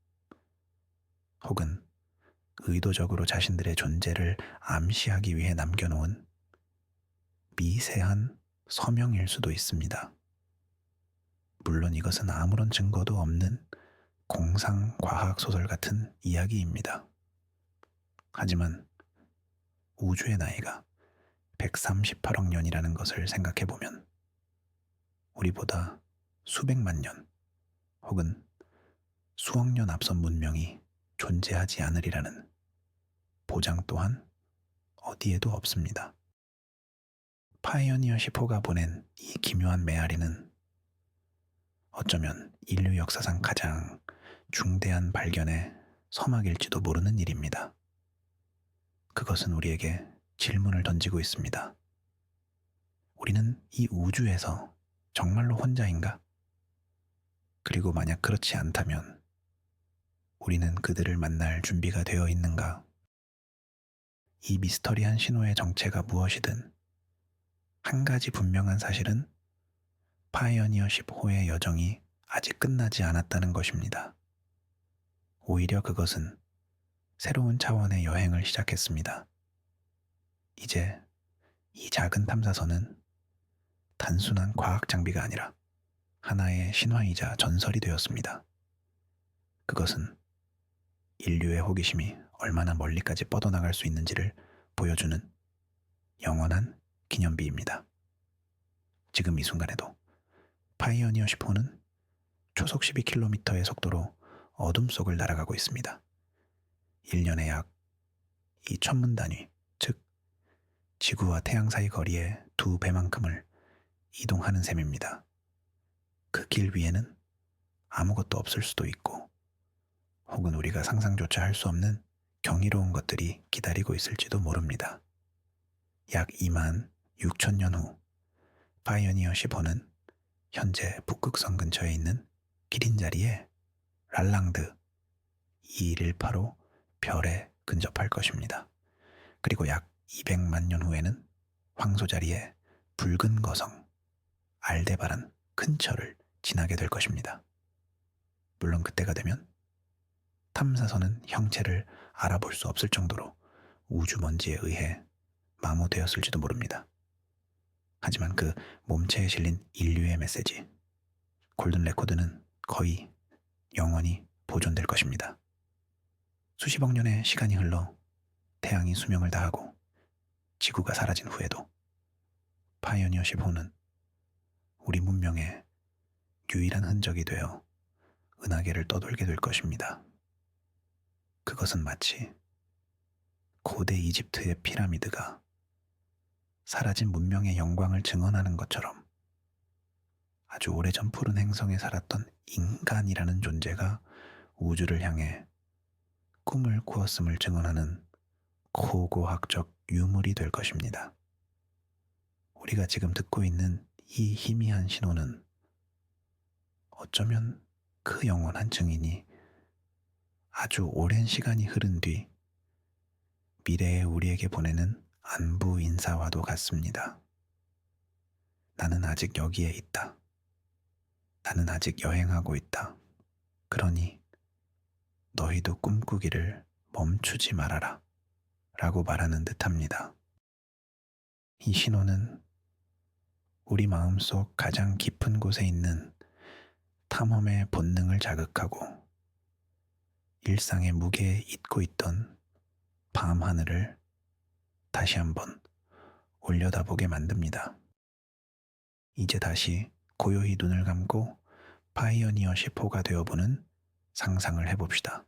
혹은 의도적으로 자신들의 존재를 암시하기 위해 남겨놓은 미세한 서명일 수도 있습니다. 물론 이것은 아무런 증거도 없는 공상 과학 소설 같은 이야기입니다. 하지만 우주의 나이가 138억 년이라는 것을 생각해보면 우리보다 수백만 년 혹은 수억 년 앞선 문명이 존재하지 않으리라는 보장 또한 어디에도 없습니다. 파이오니어 10호가 보낸 이 기묘한 메아리는 어쩌면 인류 역사상 가장 중대한 발견의 서막일지도 모르는 일입니다. 그것은 우리에게 질문을 던지고 있습니다. 우리는 이 우주에서 정말로 혼자인가? 그리고 만약 그렇지 않다면 우리는 그들을 만날 준비가 되어 있는가? 이 미스터리한 신호의 정체가 무엇이든 한 가지 분명한 사실은 파이오니어 10호의 여정이 아직 끝나지 않았다는 것입니다. 오히려 그것은 새로운 차원의 여행을 시작했습니다. 이제 이 작은 탐사선은 단순한 과학 장비가 아니라 하나의 신화이자 전설이 되었습니다. 그것은 인류의 호기심이 얼마나 멀리까지 뻗어나갈 수 있는지를 보여주는 영원한 기념비입니다. 지금 이 순간에도 파이오니어 10호는 초속 12km의 속도로 어둠 속을 날아가고 있습니다. 1년에 약 2,000문 단위, 즉 지구와 태양 사이 거리의 2배만큼을 이동하는 셈입니다. 그 길 위에는 아무것도 없을 수도 있고 혹은 우리가 상상조차 할 수 없는 경이로운 것들이 기다리고 있을지도 모릅니다. 약 2만 6천 년 후, 파이오니어 10호는 현재 북극성 근처에 있는 기린 자리에 랄랑드 2118호 별에 근접할 것입니다. 그리고 약 200만 년 후에는 황소 자리에 붉은 거성 알데바란 큰 철을 지나게 될 것입니다. 물론 그때가 되면 탐사선은 형체를 알아볼 수 없을 정도로 우주먼지에 의해 마모되었을지도 모릅니다. 하지만 그 몸체에 실린 인류의 메시지, 골든 레코드는 거의 영원히 보존될 것입니다. 수십억 년의 시간이 흘러 태양이 수명을 다하고 지구가 사라진 후에도 파이오니어 10호는 우리 문명의 유일한 흔적이 되어 은하계를 떠돌게 될 것입니다. 그것은 마치 고대 이집트의 피라미드가 사라진 문명의 영광을 증언하는 것처럼 아주 오래전 푸른 행성에 살았던 인간이라는 존재가 우주를 향해 꿈을 꾸었음을 증언하는 고고학적 유물이 될 것입니다. 우리가 지금 듣고 있는 이 희미한 신호는 어쩌면 그 영원한 증인이 아주 오랜 시간이 흐른 뒤 미래의 우리에게 보내는 안부 인사와도 같습니다. 나는 아직 여기에 있다. 나는 아직 여행하고 있다. 그러니 너희도 꿈꾸기를 멈추지 말아라. 라고 말하는 듯합니다. 이 신호는 우리 마음속 가장 깊은 곳에 있는 탐험의 본능을 자극하고 일상의 무게에 잊고 있던 밤 하늘을 다시 한번 올려다보게 만듭니다. 이제 다시 고요히 눈을 감고 파이오니어 10호가 되어보는 상상을 해봅시다.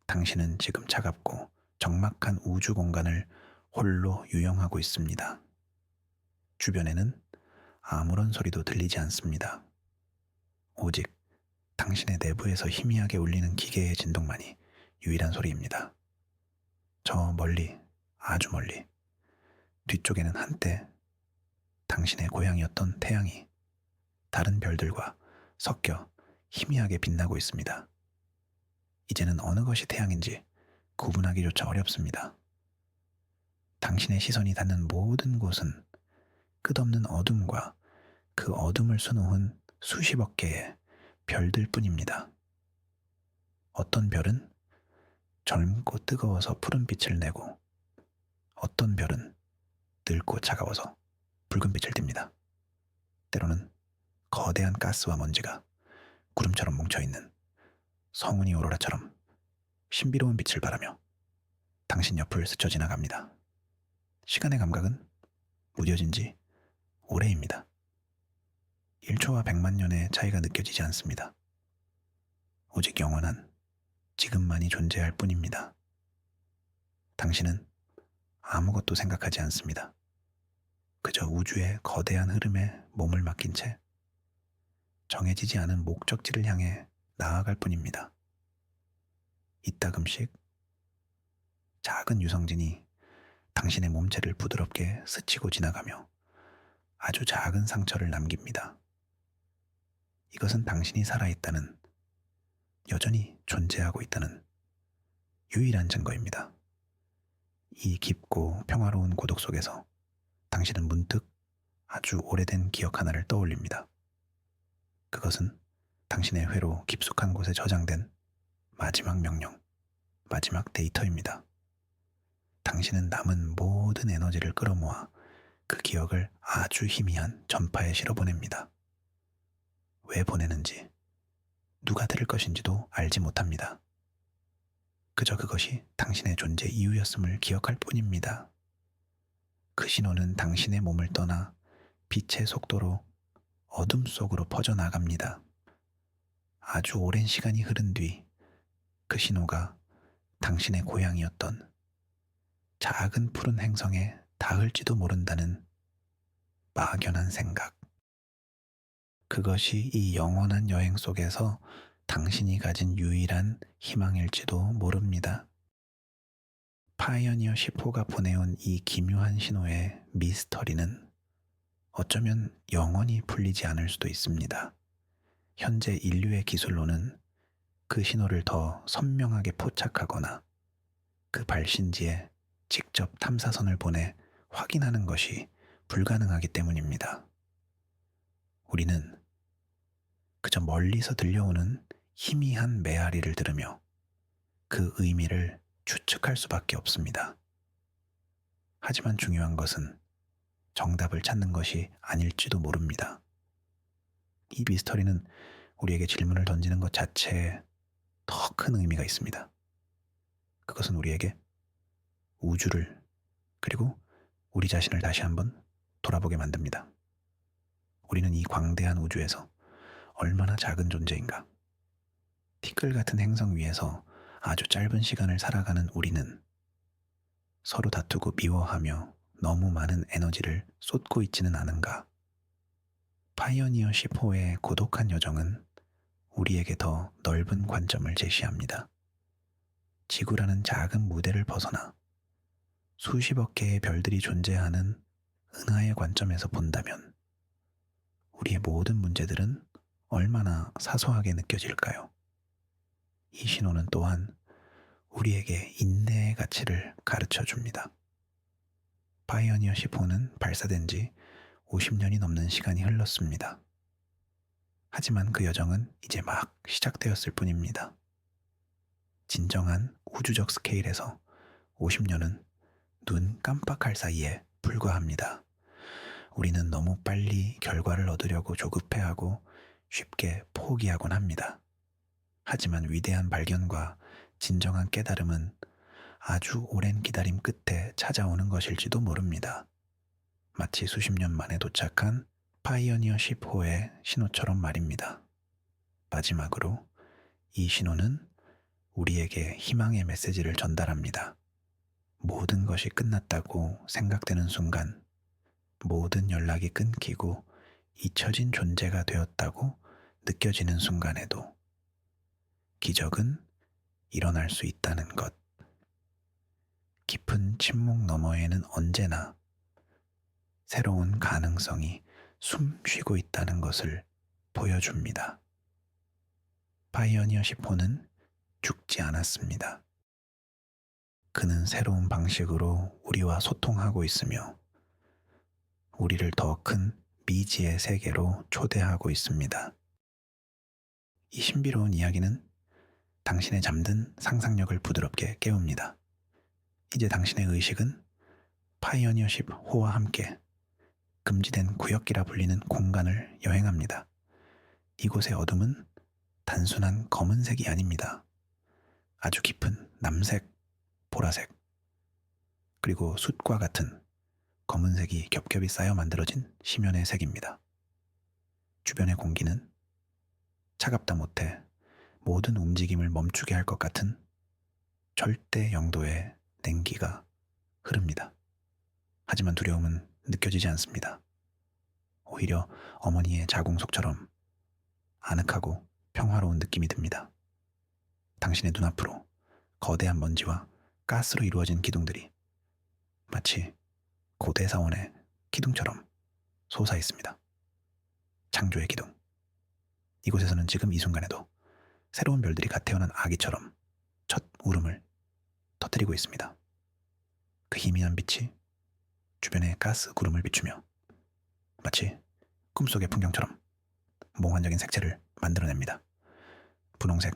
당신은 지금 차갑고 적막한 우주 공간을 홀로 유영하고 있습니다. 주변에는 아무런 소리도 들리지 않습니다. 오직 당신의 내부에서 희미하게 울리는 기계의 진동만이 유일한 소리입니다. 저 멀리, 아주 멀리, 뒤쪽에는 한때 당신의 고향이었던 태양이 다른 별들과 섞여 희미하게 빛나고 있습니다. 이제는 어느 것이 태양인지 구분하기조차 어렵습니다. 당신의 시선이 닿는 모든 곳은 끝없는 어둠과 그 어둠을 수놓은 수십억 개의 별들 뿐입니다. 어떤 별은 젊고 뜨거워서 푸른 빛을 내고 어떤 별은 늙고 차가워서 붉은 빛을 띱니다. 때로는 거대한 가스와 먼지가 구름처럼 뭉쳐있는 성운이 오로라처럼 신비로운 빛을 발하며 당신 옆을 스쳐 지나갑니다. 시간의 감각은 무뎌진 지 오래입니다. 1초와 100만 년의 차이가 느껴지지 않습니다. 오직 영원한 지금만이 존재할 뿐입니다. 당신은 아무것도 생각하지 않습니다. 그저 우주의 거대한 흐름에 몸을 맡긴 채 정해지지 않은 목적지를 향해 나아갈 뿐입니다. 이따금씩 작은 유성진이 당신의 몸체를 부드럽게 스치고 지나가며 아주 작은 상처를 남깁니다. 이것은 당신이 살아있다는, 여전히 존재하고 있다는 유일한 증거입니다. 이 깊고 평화로운 고독 속에서 당신은 문득 아주 오래된 기억 하나를 떠올립니다. 그것은 당신의 회로 깊숙한 곳에 저장된 마지막 명령, 마지막 데이터입니다. 당신은 남은 모든 에너지를 끌어모아 그 기억을 아주 희미한 전파에 실어보냅니다. 왜 보내는지, 누가 들을 것인지도 알지 못합니다. 그저 그것이 당신의 존재 이유였음을 기억할 뿐입니다. 그 신호는 당신의 몸을 떠나 빛의 속도로 어둠 속으로 퍼져나갑니다. 아주 오랜 시간이 흐른 뒤 그 신호가 당신의 고향이었던 작은 푸른 행성에 닿을지도 모른다는 막연한 생각. 그것이 이 영원한 여행 속에서 당신이 가진 유일한 희망일지도 모릅니다. 파이어니어 10호가 보내온 이 기묘한 신호의 미스터리는 어쩌면 영원히 풀리지 않을 수도 있습니다. 현재 인류의 기술로는 그 신호를 더 선명하게 포착하거나 그 발신지에 직접 탐사선을 보내 확인하는 것이 불가능하기 때문입니다. 우리는 그저 멀리서 들려오는 희미한 메아리를 들으며 그 의미를 추측할 수밖에 없습니다. 하지만 중요한 것은 정답을 찾는 것이 아닐지도 모릅니다. 이 미스터리는 우리에게 질문을 던지는 것 자체에 더 큰 의미가 있습니다. 그것은 우리에게 우주를 그리고 우리 자신을 다시 한번 돌아보게 만듭니다. 우리는 이 광대한 우주에서 얼마나 작은 존재인가? 티끌 같은 행성 위에서 아주 짧은 시간을 살아가는 우리는 서로 다투고 미워하며 너무 많은 에너지를 쏟고 있지는 않은가? 파이오니어 10호의 고독한 여정은 우리에게 더 넓은 관점을 제시합니다. 지구라는 작은 무대를 벗어나 수십억 개의 별들이 존재하는 은하의 관점에서 본다면 우리의 모든 문제들은 얼마나 사소하게 느껴질까요? 이 신호는 또한 우리에게 인내의 가치를 가르쳐 줍니다. 파이오니어 10호는 발사된 지 50년이 넘는 시간이 흘렀습니다. 하지만 그 여정은 이제 막 시작되었을 뿐입니다. 진정한 우주적 스케일에서 50년은 눈 깜빡할 사이에 불과합니다. 우리는 너무 빨리 결과를 얻으려고 조급해하고 쉽게 포기하곤 합니다. 하지만 위대한 발견과 진정한 깨달음은 아주 오랜 기다림 끝에 찾아오는 것일지도 모릅니다. 마치 수십 년 만에 도착한 파이오니어 10호의 신호처럼 말입니다. 마지막으로 이 신호는 우리에게 희망의 메시지를 전달합니다. 모든 것이 끝났다고 생각되는 순간, 모든 연락이 끊기고 잊혀진 존재가 되었다고 느껴지는 순간에도 기적은 일어날 수 있다는 것. 깊은 침묵 너머에는 언제나 새로운 가능성이 숨 쉬고 있다는 것을 보여줍니다. 파이오니어 10호는 죽지 않았습니다. 그는 새로운 방식으로 우리와 소통하고 있으며 우리를 더 큰 미지의 세계로 초대하고 있습니다. 이 신비로운 이야기는 당신의 잠든 상상력을 부드럽게 깨웁니다. 이제 당신의 의식은 파이오니어 10호와 함께 금지된 구역이라 불리는 공간을 여행합니다. 이곳의 어둠은 단순한 검은색이 아닙니다. 아주 깊은 남색, 보라색, 그리고 숯과 같은 검은색이 겹겹이 쌓여 만들어진 심연의 색입니다. 주변의 공기는 차갑다 못해 모든 움직임을 멈추게 할 것 같은 절대 영도의 냉기가 흐릅니다. 하지만 두려움은 느껴지지 않습니다. 오히려 어머니의 자궁속처럼 아늑하고 평화로운 느낌이 듭니다. 당신의 눈앞으로 거대한 먼지와 가스로 이루어진 기둥들이 마치 고대 사원의 기둥처럼 솟아 있습니다. 창조의 기둥. 이곳에서는 지금 이 순간에도 새로운 별들이 갓 태어난 아기처럼 첫 울음을 터뜨리고 있습니다. 그 희미한 빛이 주변의 가스 구름을 비추며 마치 꿈속의 풍경처럼 몽환적인 색채를 만들어냅니다. 분홍색,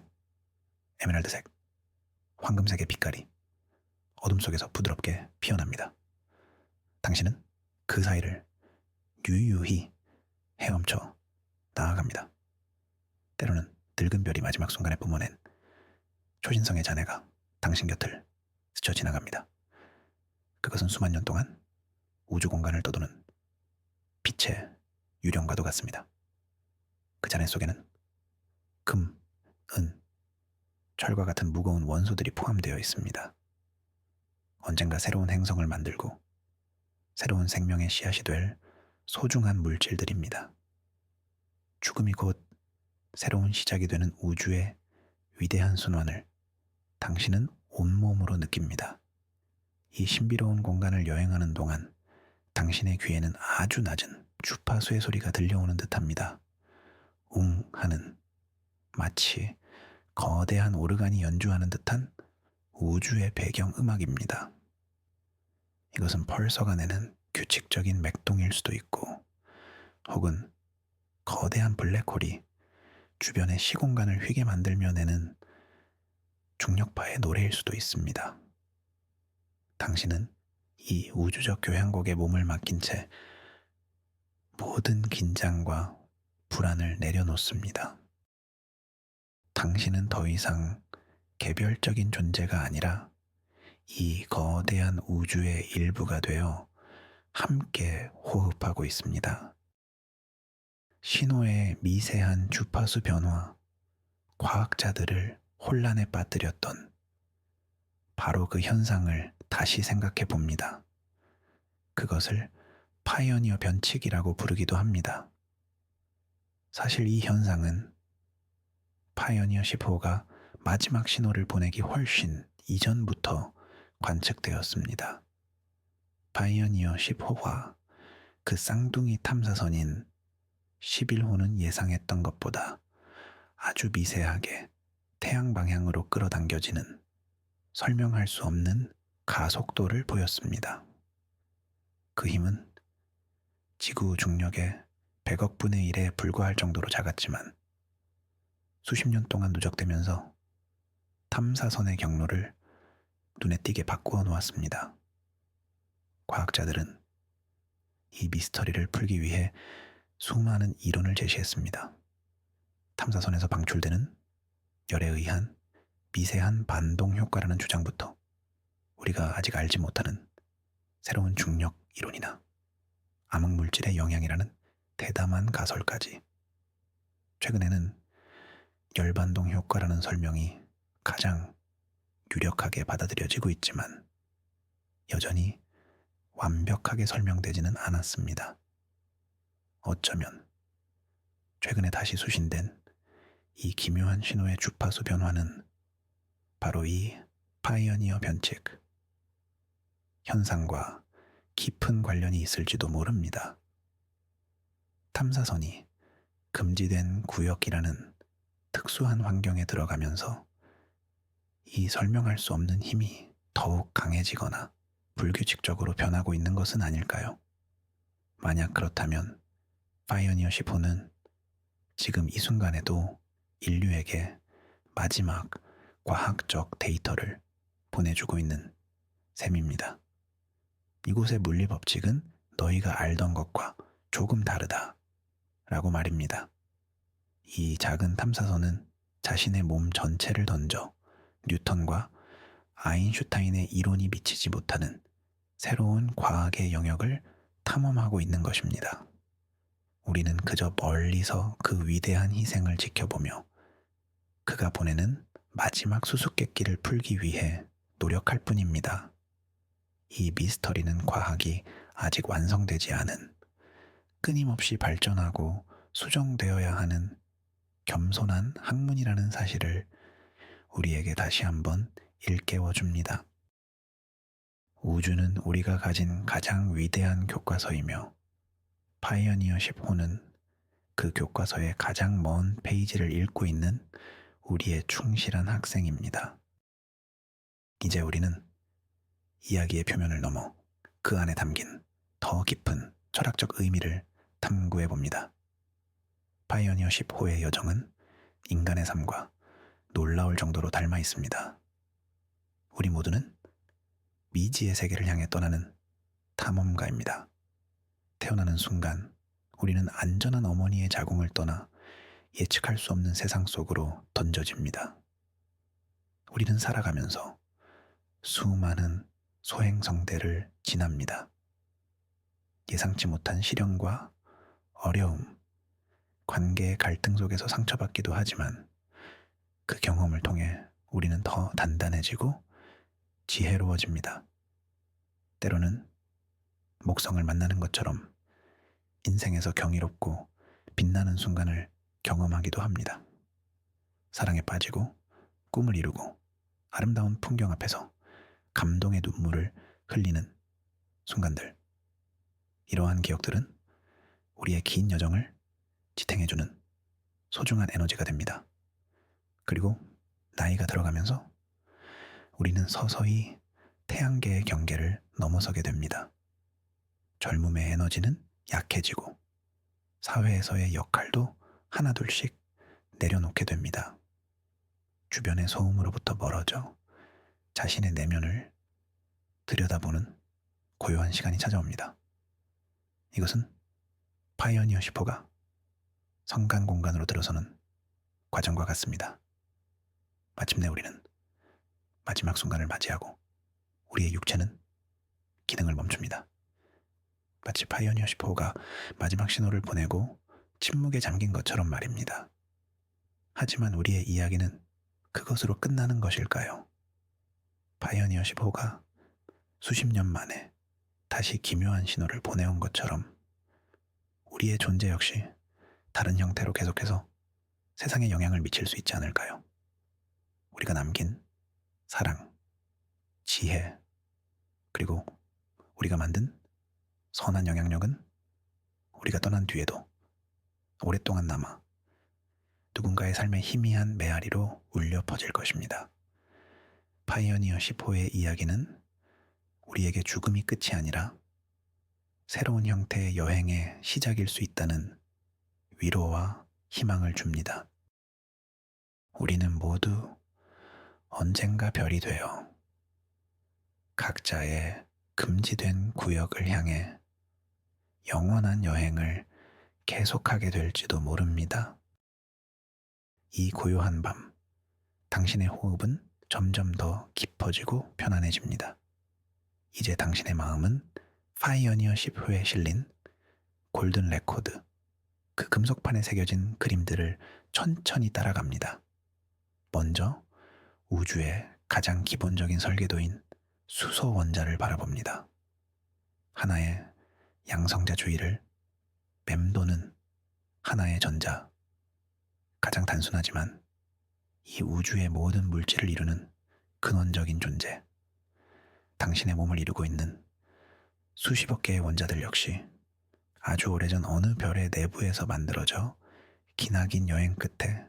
에메랄드색, 황금색의 빛깔이 어둠 속에서 부드럽게 피어납니다. 당신은 그 사이를 유유히 헤엄쳐 나아갑니다. 때로는 늙은 별이 마지막 순간에 뿜어낸 초신성의 잔해가 당신 곁을 스쳐 지나갑니다. 그것은 수만 년 동안 우주 공간을 떠도는 빛의 유령과도 같습니다. 그 잔해 속에는 금, 은, 철과 같은 무거운 원소들이 포함되어 있습니다. 언젠가 새로운 행성을 만들고 새로운 생명의 씨앗이 될 소중한 물질들입니다. 죽음이 곧 새로운 시작이 되는 우주의 위대한 순환을 당신은 온몸으로 느낍니다. 이 신비로운 공간을 여행하는 동안 당신의 귀에는 아주 낮은 주파수의 소리가 들려오는 듯합니다. 웅 하는, 마치 거대한 오르간이 연주하는 듯한 우주의 배경 음악입니다. 이것은 펄서가 내는 규칙적인 맥동일 수도 있고, 혹은 거대한 블랙홀이 주변의 시공간을 휘게 만들며 내는 중력파의 노래일 수도 있습니다. 당신은 이 우주적 교향곡에 몸을 맡긴 채 모든 긴장과 불안을 내려놓습니다. 당신은 더 이상 개별적인 존재가 아니라 이 거대한 우주의 일부가 되어 함께 호흡하고 있습니다. 신호의 미세한 주파수 변화, 과학자들을 혼란에 빠뜨렸던 바로 그 현상을 다시 생각해 봅니다. 그것을 파이어니어 변칙이라고 부르기도 합니다. 사실 이 현상은 파이어니어 10호가 마지막 신호를 보내기 훨씬 이전부터 관측되었습니다. 파이어니어 10호와 그 쌍둥이 탐사선인 11호는 예상했던 것보다 아주 미세하게 태양 방향으로 끌어당겨지는 설명할 수 없는 가속도를 보였습니다. 그 힘은 지구 중력의 100억 분의 1에 불과할 정도로 작았지만 수십 년 동안 누적되면서 탐사선의 경로를 눈에 띄게 바꾸어 놓았습니다. 과학자들은 이 미스터리를 풀기 위해 수많은 이론을 제시했습니다. 탐사선에서 방출되는 열에 의한 미세한 반동 효과라는 주장부터 우리가 아직 알지 못하는 새로운 중력 이론이나 암흑물질의 영향이라는 대담한 가설까지, 최근에는 열반동 효과라는 설명이 가장 유력하게 받아들여지고 있지만 여전히 완벽하게 설명되지는 않았습니다. 어쩌면 최근에 다시 수신된 이 기묘한 신호의 주파수 변화는 바로 이 파이어니어 변칙 현상과 깊은 관련이 있을지도 모릅니다. 탐사선이 금지된 구역이라는 특수한 환경에 들어가면서 이 설명할 수 없는 힘이 더욱 강해지거나 불규칙적으로 변하고 있는 것은 아닐까요? 만약 그렇다면 파이어니어 10호는 지금 이 순간에도 인류에게 마지막 과학적 데이터를 보내주고 있는 셈입니다. 이곳의 물리 법칙은 너희가 알던 것과 조금 다르다 라고 말입니다. 이 작은 탐사선은 자신의 몸 전체를 던져 뉴턴과 아인슈타인의 이론이 미치지 못하는 새로운 과학의 영역을 탐험하고 있는 것입니다. 우리는 그저 멀리서 그 위대한 희생을 지켜보며 그가 보내는 마지막 수수께끼를 풀기 위해 노력할 뿐입니다. 이 미스터리는 과학이 아직 완성되지 않은, 끊임없이 발전하고 수정되어야 하는 겸손한 학문이라는 사실을 우리에게 다시 한번 일깨워 줍니다. 우주는 우리가 가진 가장 위대한 교과서이며 파이어니어 10호는 그 교과서의 가장 먼 페이지를 읽고 있는 우리의 충실한 학생입니다. 이제 우리는 이야기의 표면을 넘어 그 안에 담긴 더 깊은 철학적 의미를 탐구해 봅니다. 파이어니어 10호의 여정은 인간의 삶과 놀라울 정도로 닮아 있습니다. 우리 모두는 미지의 세계를 향해 떠나는 탐험가입니다. 태어나는 순간 우리는 안전한 어머니의 자궁을 떠나 예측할 수 없는 세상 속으로 던져집니다. 우리는 살아가면서 수많은 소행성대를 지납니다. 예상치 못한 시련과 어려움, 관계의 갈등 속에서 상처받기도 하지만 그 경험을 통해 우리는 더 단단해지고 지혜로워집니다. 때로는 목성을 만나는 것처럼 인생에서 경이롭고 빛나는 순간을 경험하기도 합니다. 사랑에 빠지고 꿈을 이루고 아름다운 풍경 앞에서 감동의 눈물을 흘리는 순간들. 이러한 기억들은 우리의 긴 여정을 지탱해주는 소중한 에너지가 됩니다. 그리고 나이가 들어가면서 우리는 서서히 태양계의 경계를 넘어서게 됩니다. 젊음의 에너지는 약해지고 사회에서의 역할도 하나둘씩 내려놓게 됩니다. 주변의 소음으로부터 멀어져 자신의 내면을 들여다보는 고요한 시간이 찾아옵니다. 이것은 파이오니어 10호가 성간 공간으로 들어서는 과정과 같습니다. 마침내 우리는 마지막 순간을 맞이하고 우리의 육체는 기능을 멈춥니다. 마치 파이오니어 10호가 마지막 신호를 보내고 침묵에 잠긴 것처럼 말입니다. 하지만 우리의 이야기는 그것으로 끝나는 것일까요? 파이오니어 10호가 수십 년 만에 다시 기묘한 신호를 보내온 것처럼 우리의 존재 역시 다른 형태로 계속해서 세상에 영향을 미칠 수 있지 않을까요? 우리가 남긴 사랑, 지혜, 그리고 우리가 만든 선한 영향력은 우리가 떠난 뒤에도 오랫동안 남아 누군가의 삶의 희미한 메아리로 울려 퍼질 것입니다. 파이오니어 10호의 이야기는 우리에게 죽음이 끝이 아니라 새로운 형태의 여행의 시작일 수 있다는 위로와 희망을 줍니다. 우리는 모두 언젠가 별이 되어 각자의 금지된 구역을 향해 영원한 여행을 계속하게 될지도 모릅니다. 이 고요한 밤, 당신의 호흡은 점점 더 깊어지고 편안해집니다. 이제 당신의 마음은 파이오니어 10호에 실린 골든 레코드, 그 금속판에 새겨진 그림들을 천천히 따라갑니다. 먼저 우주의 가장 기본적인 설계도인 수소 원자를 바라봅니다. 하나의 양성자 주위를 맴도는 하나의 전자, 가장 단순하지만 이 우주의 모든 물질을 이루는 근원적인 존재, 당신의 몸을 이루고 있는 수십억 개의 원자들 역시 아주 오래전 어느 별의 내부에서 만들어져 기나긴 여행 끝에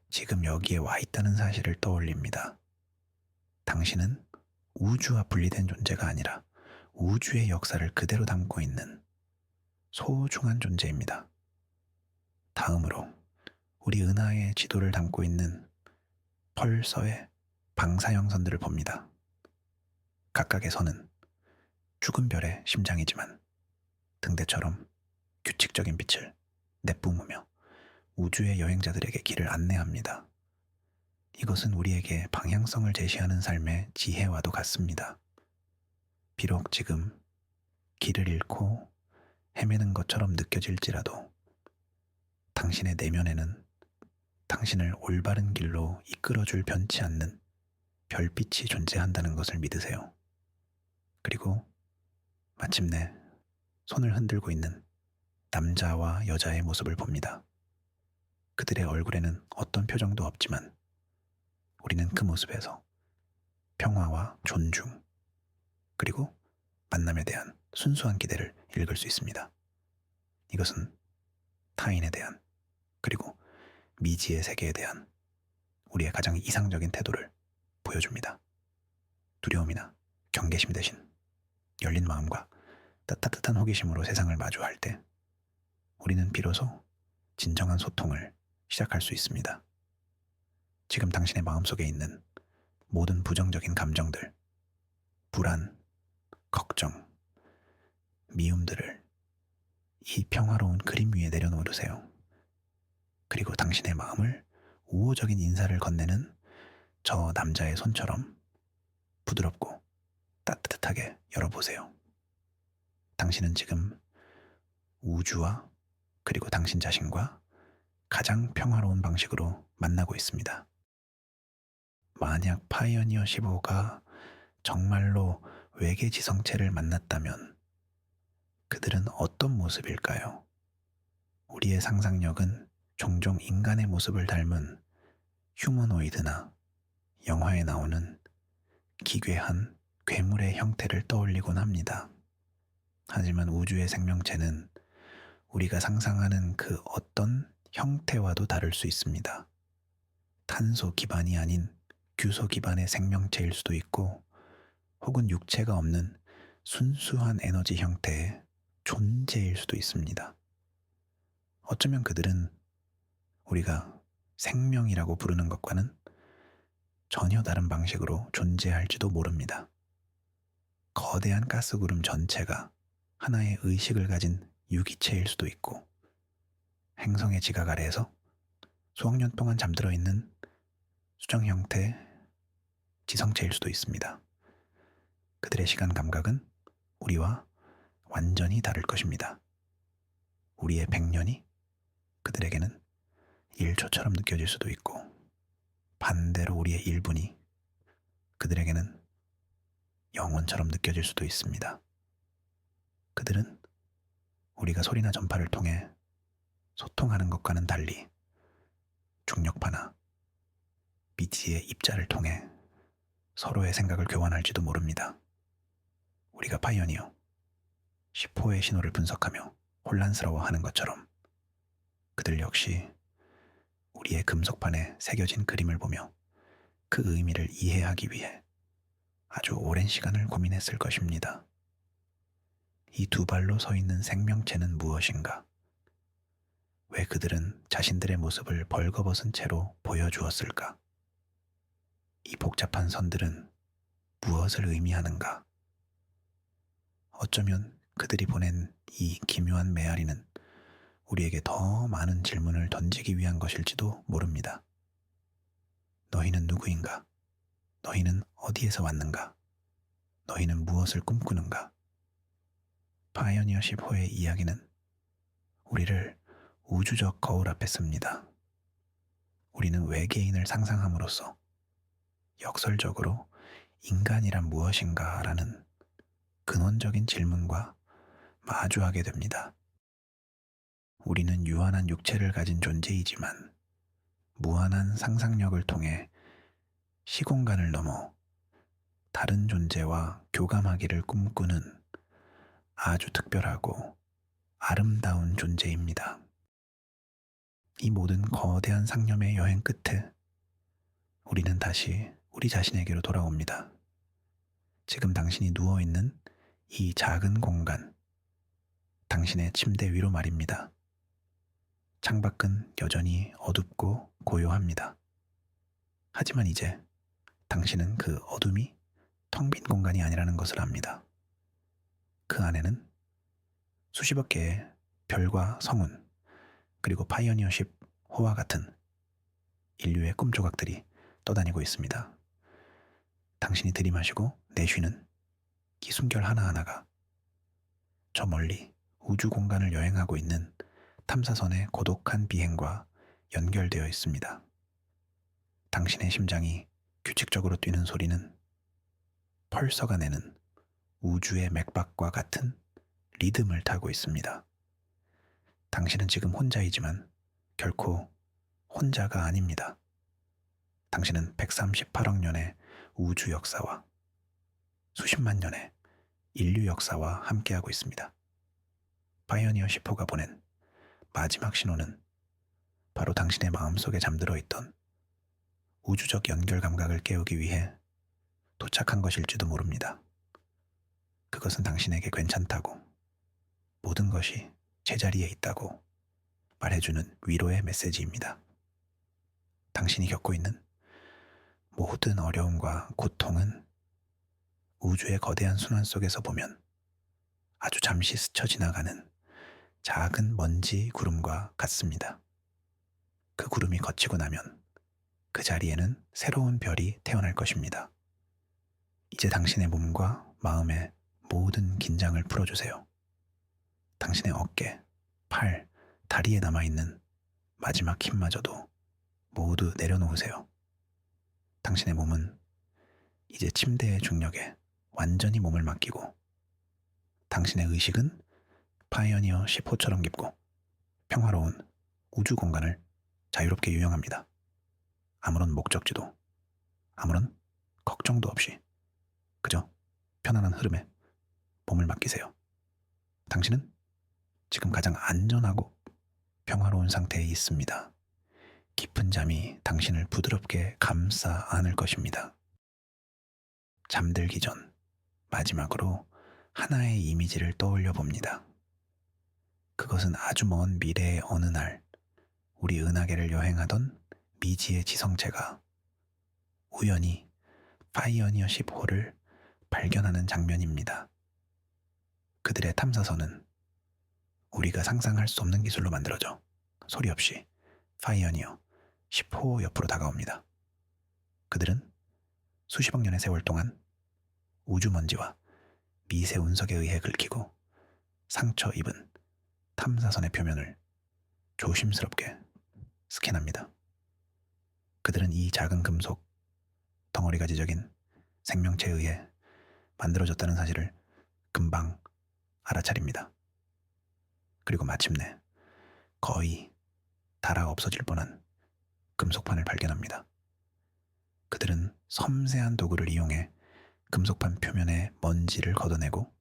지금 여기에 와 있다는 사실을 떠올립니다. 당신은 우주와 분리된 존재가 아니라 우주의 역사를 그대로 담고 있는 소중한 존재입니다. 다음으로 우리 은하의 지도를 담고 있는 펄서의 방사형 선들을 봅니다. 각각의 선은 죽은 별의 심장이지만 등대처럼 규칙적인 빛을 내뿜으며 우주의 여행자들에게 길을 안내합니다. 이것은 우리에게 방향성을 제시하는 삶의 지혜와도 같습니다. 비록 지금 길을 잃고 헤매는 것처럼 느껴질지라도 당신의 내면에는 당신을 올바른 길로 이끌어줄 변치 않는 별빛이 존재한다는 것을 믿으세요. 그리고 마침내 손을 흔들고 있는 남자와 여자의 모습을 봅니다. 그들의 얼굴에는 어떤 표정도 없지만 우리는 그 모습에서 평화와 존중, 그리고 만남에 대한 순수한 기대를 읽을 수 있습니다. 이것은 타인에 대한, 그리고 미지의 세계에 대한 우리의 가장 이상적인 태도를 보여줍니다. 두려움이나 경계심 대신 열린 마음과 따뜻한 호기심으로 세상을 마주할 때 우리는 비로소 진정한 소통을 시작할 수 있습니다. 지금 당신의 마음속에 있는 모든 부정적인 감정들, 불안, 걱정, 미움들을 이 평화로운 그림 위에 내려놓으세요. 그리고 당신의 마음을 우호적인 인사를 건네는 저 남자의 손처럼 부드럽고 따뜻하게 열어보세요. 당신은 지금 우주와 그리고 당신 자신과 가장 평화로운 방식으로 만나고 있습니다. 만약 파이오니어 15가 정말로 외계 지성체를 만났다면 그들은 어떤 모습일까요? 우리의 상상력은 종종 인간의 모습을 닮은 휴머노이드나 영화에 나오는 기괴한 괴물의 형태를 떠올리곤 합니다. 하지만 우주의 생명체는 우리가 상상하는 그 어떤 형태와도 다를 수 있습니다. 탄소 기반이 아닌 규소 기반의 생명체일 수도 있고, 혹은 육체가 없는 순수한 에너지 형태의 존재일 수도 있습니다. 어쩌면 그들은 우리가 생명이라고 부르는 것과는 전혀 다른 방식으로 존재할지도 모릅니다. 거대한 가스구름 전체가 하나의 의식을 가진 유기체일 수도 있고, 행성의 지각 아래에서 수억 년 동안 잠들어 있는 수정 형태의 지성체일 수도 있습니다. 그들의 시간 감각은 우리와 완전히 다를 것입니다. 우리의 100년이 그들에게는 1초처럼 느껴질 수도 있고, 반대로 우리의 1분이 그들에게는 영원처럼 느껴질 수도 있습니다. 그들은 우리가 소리나 전파를 통해 소통하는 것과는 달리 중력파나 미지의 입자를 통해 서로의 생각을 교환할지도 모릅니다. 우리가 파이오니어 10호의 신호를 분석하며 혼란스러워하는 것처럼 그들 역시 우리의 금속판에 새겨진 그림을 보며 그 의미를 이해하기 위해 아주 오랜 시간을 고민했을 것입니다. 이 두 발로 서 있는 생명체는 무엇인가? 왜 그들은 자신들의 모습을 벌거벗은 채로 보여주었을까? 이 복잡한 선들은 무엇을 의미하는가? 어쩌면 그들이 보낸 이 기묘한 메아리는 우리에게 더 많은 질문을 던지기 위한 것일지도 모릅니다. 너희는 누구인가? 너희는 어디에서 왔는가? 너희는 무엇을 꿈꾸는가? 파이오니어 10호의 이야기는 우리를 우주적 거울 앞에 씁니다. 우리는 외계인을 상상함으로써 역설적으로 인간이란 무엇인가 라는 근원적인 질문과 마주하게 됩니다. 우리는 유한한 육체를 가진 존재이지만 무한한 상상력을 통해 시공간을 넘어 다른 존재와 교감하기를 꿈꾸는 아주 특별하고 아름다운 존재입니다. 이 모든 거대한 상념의 여행 끝에 우리는 다시 우리 자신에게로 돌아옵니다. 지금 당신이 누워있는 이 작은 공간, 당신의 침대 위로 말입니다. 창밖은 여전히 어둡고 고요합니다. 하지만 이제 당신은 그 어둠이 텅 빈 공간이 아니라는 것을 압니다. 그 안에는 수십억 개의 별과 성운, 그리고 파이오니어십 호와 같은 인류의 꿈 조각들이 떠다니고 있습니다. 당신이 들이마시고 내쉬는 이 숨결 하나하나가 저 멀리 우주 공간을 여행하고 있는 탐사선의 고독한 비행과 연결되어 있습니다. 당신의 심장이 규칙적으로 뛰는 소리는 펄서가 내는 우주의 맥박과 같은 리듬을 타고 있습니다. 당신은 지금 혼자이지만 결코 혼자가 아닙니다. 당신은 138억 년의 우주 역사와 수십만 년의 인류 역사와 함께하고 있습니다. 파이오니어 10호가 보낸 마지막 신호는 바로 당신의 마음속에 잠들어 있던 우주적 연결 감각을 깨우기 위해 도착한 것일지도 모릅니다. 그것은 당신에게 괜찮다고, 모든 것이 제자리에 있다고 말해주는 위로의 메시지입니다. 당신이 겪고 있는 모든 어려움과 고통은 우주의 거대한 순환 속에서 보면 아주 잠시 스쳐 지나가는 작은 먼지 구름과 같습니다. 그 구름이 걷히고 나면 그 자리에는 새로운 별이 태어날 것입니다. 이제 당신의 몸과 마음의 모든 긴장을 풀어주세요. 당신의 어깨, 팔, 다리에 남아있는 마지막 힘마저도 모두 내려놓으세요. 당신의 몸은 이제 침대의 중력에 완전히 몸을 맡기고, 당신의 의식은 파이오니어 10호처럼 깊고 평화로운 우주 공간을 자유롭게 유영합니다. 아무런 목적지도, 아무런 걱정도 없이 그저 편안한 흐름에 몸을 맡기세요. 당신은 지금 가장 안전하고 평화로운 상태에 있습니다. 깊은 잠이 당신을 부드럽게 감싸 안을 것입니다. 잠들기 전 마지막으로 하나의 이미지를 떠올려 봅니다. 그것은 아주 먼 미래의 어느 날 우리 은하계를 여행하던 미지의 지성체가 우연히 파이어니어 10호를 발견하는 장면입니다. 그들의 탐사선은 우리가 상상할 수 없는 기술로 만들어져 소리 없이 파이어니어 10호 옆으로 다가옵니다. 그들은 수십억 년의 세월 동안 우주먼지와 미세 운석에 의해 긁히고 상처 입은 탐사선의 표면을 조심스럽게 스캔합니다. 그들은 이 작은 금속 덩어리가 지적인 생명체에 의해 만들어졌다는 사실을 금방 알아차립니다. 그리고 마침내 거의 닳아 없어질 뻔한 금속판을 발견합니다. 그들은 섬세한 도구를 이용해 금속판 표면의 먼지를 걷어내고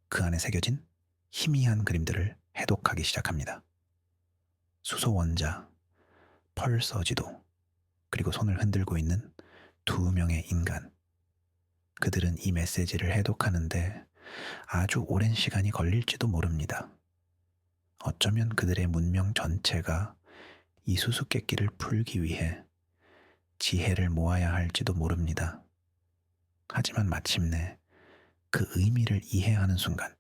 그 안에 새겨진 희미한 그림들을 해독하기 시작합니다. 수소 원자, 펄서 지도, 그리고 손을 흔들고 있는 두 명의 인간. 그들은 이 메시지를 해독하는데 아주 오랜 시간이 걸릴지도 모릅니다. 어쩌면 그들의 문명 전체가 이 수수께끼를 풀기 위해 지혜를 모아야 할지도 모릅니다. 하지만 마침내 그 의미를 이해하는 순간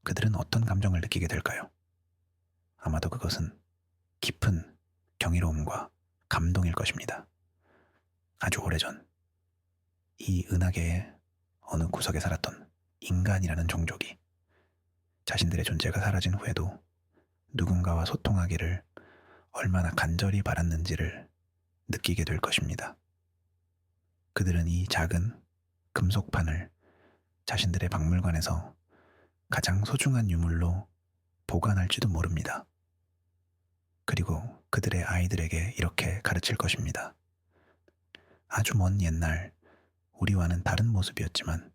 그들은 어떤 감정을 느끼게 될까요? 아마도 그것은 깊은 경이로움과 감동일 것입니다. 아주 오래전 이 은하계의 어느 구석에 살았던 인간이라는 종족이 자신들의 존재가 사라진 후에도 누군가와 소통하기를 얼마나 간절히 바랐는지를 느끼게 될 것입니다. 그들은 이 작은 금속판을 자신들의 박물관에서 가장 소중한 유물로 보관할지도 모릅니다. 그리고 그들의 아이들에게 이렇게 가르칠 것입니다. 아주 먼 옛날 우리와는 다른 모습이었지만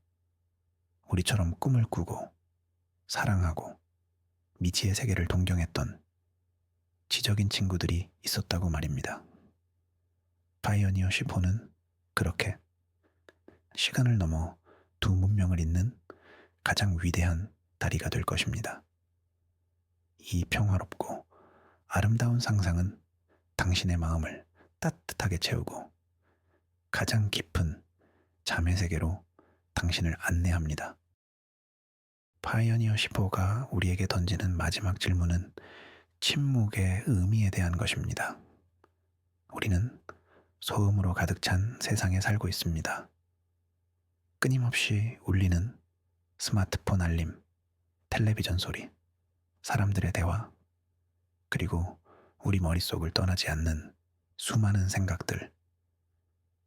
우리처럼 꿈을 꾸고 사랑하고 미지의 세계를 동경했던 지적인 친구들이 있었다고 말입니다. 파이오니어 10호는 그렇게 시간을 넘어 두 문명을 잇는 가장 위대한 다리가 될 것입니다. 이 평화롭고 아름다운 상상은 당신의 마음을 따뜻하게 채우고 가장 깊은 잠의 세계로 당신을 안내합니다. 파이오니어 10호가 우리에게 던지는 마지막 질문은 침묵의 의미에 대한 것입니다. 우리는 소음으로 가득 찬 세상에 살고 있습니다. 끊임없이 울리는 스마트폰 알림, 텔레비전 소리, 사람들의 대화, 그리고 우리 머릿속을 떠나지 않는 수많은 생각들.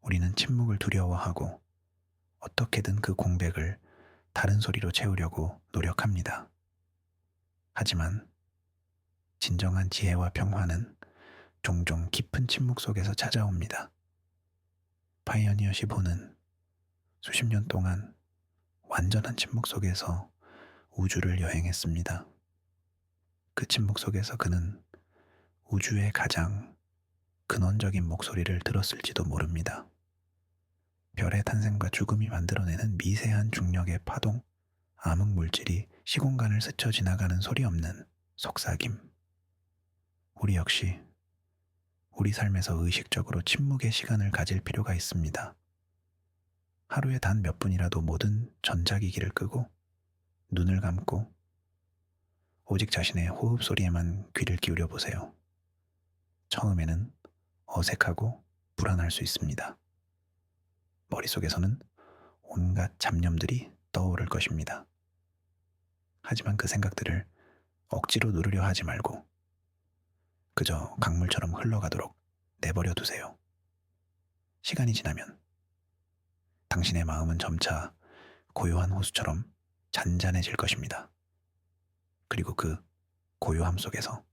우리는 침묵을 두려워하고 어떻게든 그 공백을 다른 소리로 채우려고 노력합니다. 하지만 진정한 지혜와 평화는 종종 깊은 침묵 속에서 찾아옵니다. 파이오니어 15는 수십 년 동안 완전한 침묵 속에서 우주를 여행했습니다. 그 침묵 속에서 그는 우주의 가장 근원적인 목소리를 들었을지도 모릅니다. 별의 탄생과 죽음이 만들어내는 미세한 중력의 파동, 암흑 물질이 시공간을 스쳐 지나가는 소리 없는 속삭임. 우리 역시 우리 삶에서 의식적으로 침묵의 시간을 가질 필요가 있습니다. 하루에 단 몇 분이라도 모든 전자기기를 끄고 눈을 감고 오직 자신의 호흡 소리에만 귀를 기울여 보세요. 처음에는 어색하고 불안할 수 있습니다. 머릿속에서는 온갖 잡념들이 떠오를 것입니다. 하지만 그 생각들을 억지로 누르려 하지 말고 그저 강물처럼 흘러가도록 내버려 두세요. 시간이 지나면 당신의 마음은 점차 고요한 호수처럼 잔잔해질 것입니다. 그리고 그 고요함 속에서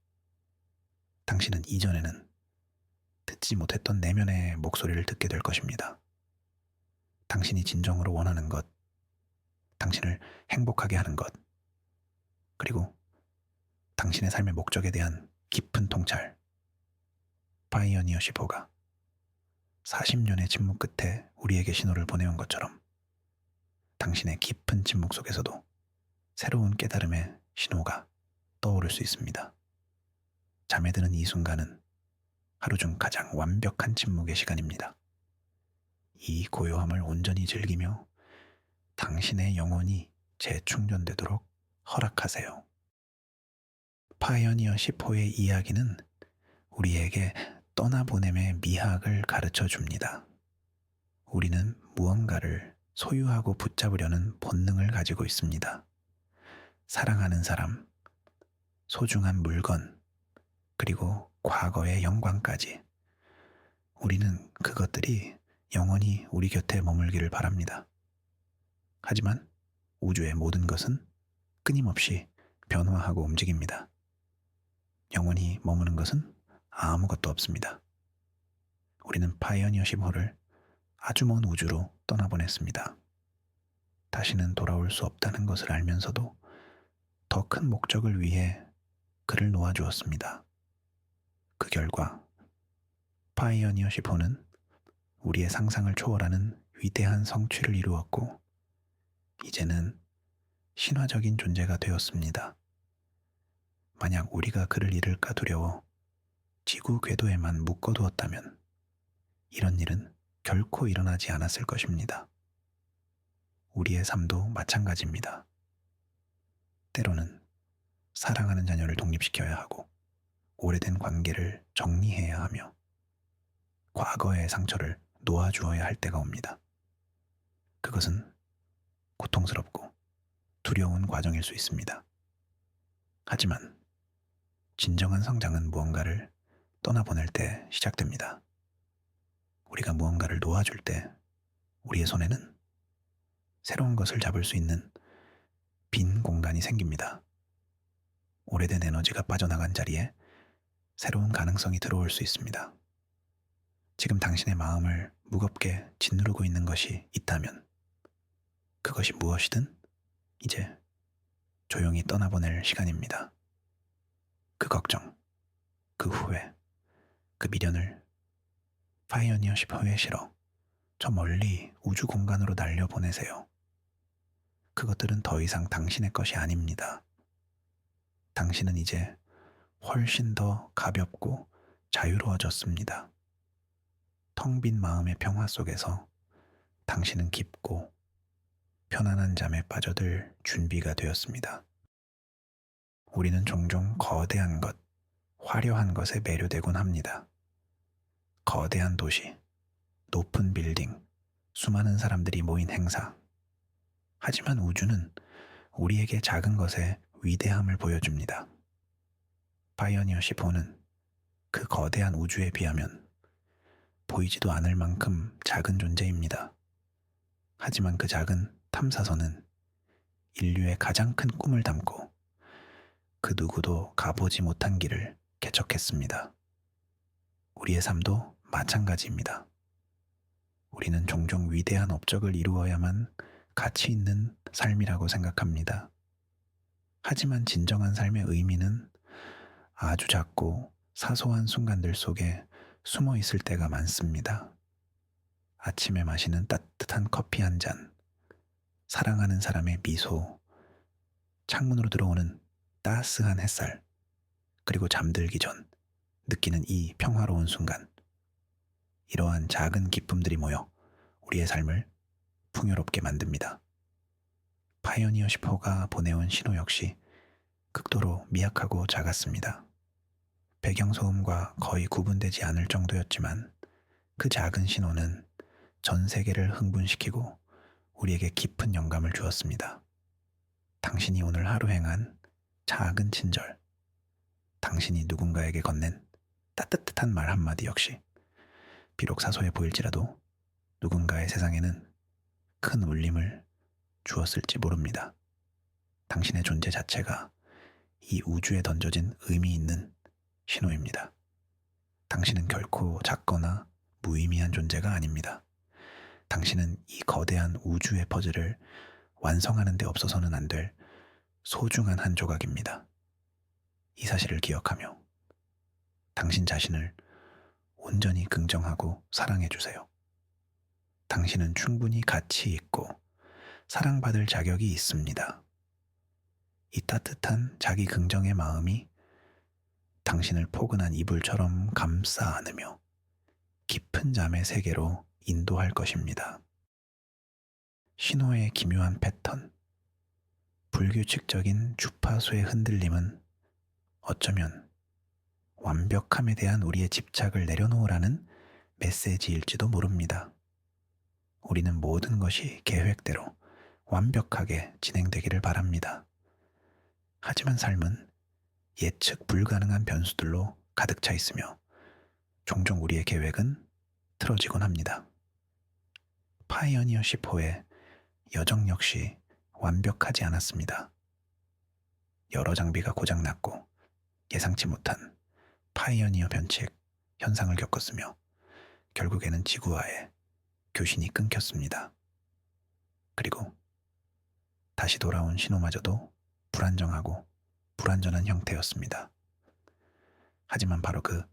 당신은 이전에는 듣지 못했던 내면의 목소리를 듣게 될 것입니다. 당신이 진정으로 원하는 것, 당신을 행복하게 하는 것, 그리고 당신의 삶의 목적에 대한 깊은 통찰. 파이어니어 10호가 40년의 침묵 끝에 우리에게 신호를 보내온 것처럼 당신의 깊은 침묵 속에서도 새로운 깨달음의 신호가 떠오를 수 있습니다. 잠에 드는 이 순간은 하루 중 가장 완벽한 침묵의 시간입니다. 이 고요함을 온전히 즐기며 당신의 영혼이 재충전되도록 허락하세요. 파이어니어 10호의 이야기는 우리에게 떠나보냄의 미학을 가르쳐 줍니다. 우리는 무언가를 소유하고 붙잡으려는 본능을 가지고 있습니다. 사랑하는 사람, 소중한 물건, 그리고 과거의 영광까지. 우리는 그것들이 영원히 우리 곁에 머물기를 바랍니다. 하지만 우주의 모든 것은 끊임없이 변화하고 움직입니다. 영원히 머무는 것은 아무것도 없습니다. 우리는 파이어니어 10호를 아주 먼 우주로 떠나보냈습니다. 다시는 돌아올 수 없다는 것을 알면서도 더 큰 목적을 위해 그를 놓아주었습니다. 그 결과 파이어니어 10호는 우리의 상상을 초월하는 위대한 성취를 이루었고 이제는 신화적인 존재가 되었습니다. 만약 우리가 그를 잃을까 두려워 지구 궤도에만 묶어두었다면 이런 일은 결코 일어나지 않았을 것입니다. 우리의 삶도 마찬가지입니다. 때로는 사랑하는 자녀를 독립시켜야 하고 오래된 관계를 정리해야 하며 과거의 상처를 놓아주어야 할 때가 옵니다. 그것은 고통스럽고 두려운 과정일 수 있습니다. 하지만 진정한 성장은 무언가를 떠나보낼 때 시작됩니다. 우리가 무언가를 놓아줄 때 우리의 손에는 새로운 것을 잡을 수 있는 빈 공간이 생깁니다. 오래된 에너지가 빠져나간 자리에 새로운 가능성이 들어올 수 있습니다. 지금 당신의 마음을 무겁게 짓누르고 있는 것이 있다면 그것이 무엇이든 이제 조용히 떠나보낼 시간입니다. 그 걱정, 그 후회, 그 미련을 파이어니어 10호에 실어 저 멀리 우주 공간으로 날려보내세요. 그것들은 더 이상 당신의 것이 아닙니다. 당신은 이제 훨씬 더 가볍고 자유로워졌습니다. 텅 빈 마음의 평화 속에서 당신은 깊고 편안한 잠에 빠져들 준비가 되었습니다. 우리는 종종 거대한 것, 화려한 것에 매료되곤 합니다. 거대한 도시, 높은 빌딩, 수많은 사람들이 모인 행사. 하지만 우주는 우리에게 작은 것의 위대함을 보여줍니다. 파이어니어 10호는 그 거대한 우주에 비하면 보이지도 않을 만큼 작은 존재입니다. 하지만 그 작은 탐사선은 인류의 가장 큰 꿈을 담고 그 누구도 가보지 못한 길을 개척했습니다. 우리의 삶도 마찬가지입니다. 우리는 종종 위대한 업적을 이루어야만 가치 있는 삶이라고 생각합니다. 하지만 진정한 삶의 의미는 아주 작고 사소한 순간들 속에 숨어 있을 때가 많습니다. 아침에 마시는 따뜻한 커피 한 잔, 사랑하는 사람의 미소, 창문으로 들어오는 따스한 햇살, 그리고 잠들기 전 느끼는 이 평화로운 순간. 이러한 작은 기쁨들이 모여 우리의 삶을 풍요롭게 만듭니다. 파이오니어 10호가 보내온 신호 역시 극도로 미약하고 작았습니다. 배경소음과 거의 구분되지 않을 정도였지만 그 작은 신호는 전 세계를 흥분시키고 우리에게 깊은 영감을 주었습니다. 당신이 오늘 하루 행한 작은 친절, 당신이 누군가에게 건넨 따뜻한 말 한마디 역시 비록 사소해 보일지라도 누군가의 세상에는 큰 울림을 주었을지 모릅니다. 당신의 존재 자체가 이 우주에 던져진 의미 있는 신호입니다. 당신은 결코 작거나 무의미한 존재가 아닙니다. 당신은 이 거대한 우주의 퍼즐을 완성하는 데 없어서는 안 될 소중한 한 조각입니다. 이 사실을 기억하며 당신 자신을 온전히 긍정하고 사랑해 주세요. 당신은 충분히 가치 있고 사랑받을 자격이 있습니다. 이 따뜻한 자기 긍정의 마음이 당신을 포근한 이불처럼 감싸 안으며 깊은 잠의 세계로 인도할 것입니다. 신호의 기묘한 패턴, 불규칙적인 주파수의 흔들림은 어쩌면 완벽함에 대한 우리의 집착을 내려놓으라는 메시지일지도 모릅니다. 우리는 모든 것이 계획대로 완벽하게 진행되기를 바랍니다. 하지만 삶은 예측 불가능한 변수들로 가득 차 있으며 종종 우리의 계획은 틀어지곤 합니다. 파이어니어 10호의 여정 역시 완벽하지 않았습니다. 여러 장비가 고장났고 예상치 못한 파이어니어 변칙 현상을 겪었으며 결국에는 지구와의 교신이 끊겼습니다. 그리고 다시 돌아온 신호마저도 불안정하고 불완전한 형태였습니다. 하지만 바로 그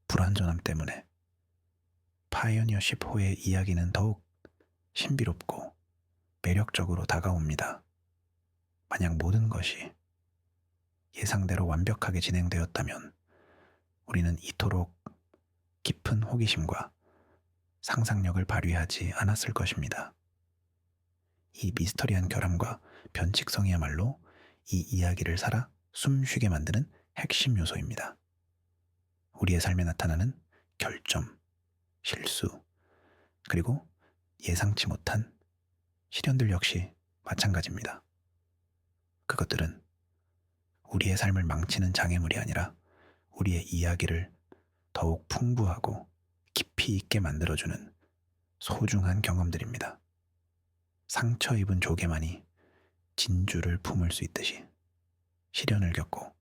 불완전함 때문에 파이오니어 10호의 이야기는 더욱 신비롭고 매력적으로 다가옵니다. 만약 모든 것이 예상대로 완벽하게 진행되었다면 우리는 이토록 깊은 호기심과 상상력을 발휘하지 않았을 것입니다. 이 미스터리한 결함과 변칙성이야말로 이 이야기를 살아 숨쉬게 만드는 핵심 요소입니다. 우리의 삶에 나타나는 결점, 실수, 그리고 예상치 못한 시련들 역시 마찬가지입니다. 그것들은 우리의 삶을 망치는 장애물이 아니라 우리의 이야기를 더욱 풍부하고 깊이 있게 만들어주는 소중한 경험들입니다. 상처 입은 조개만이 진주를 품을 수 있듯이 시련을 겪고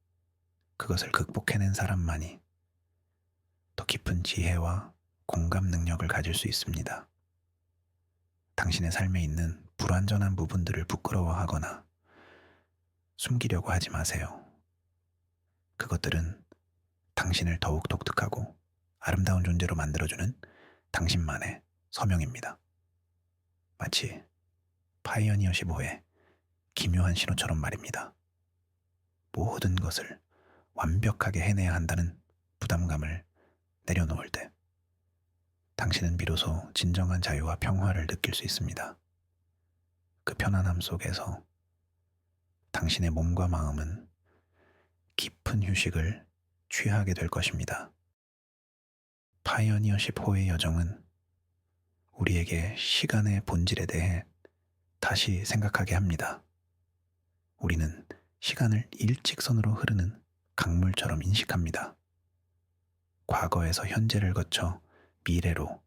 그것을 극복해낸 사람만이 더 깊은 지혜와 공감 능력을 가질 수 있습니다. 당신의 삶에 있는 불완전한 부분들을 부끄러워하거나 숨기려고 하지 마세요. 그것들은 당신을 더욱 독특하고 아름다운 존재로 만들어주는 당신만의 서명입니다. 마치 파이오니어 15의 기묘한 신호처럼 말입니다. 모든 것을 완벽하게 해내야 한다는 부담감을 내려놓을 때 당신은 비로소 진정한 자유와 평화를 느낄 수 있습니다. 그 편안함 속에서 당신의 몸과 마음은 깊은 휴식을 취하게 될 것입니다. 파이오니어 10호의 여정은 우리에게 시간의 본질에 대해 다시 생각하게 합니다. 우리는 시간을 일직선으로 흐르는 강물처럼 인식합니다. 과거에서 현재를 거쳐 미래로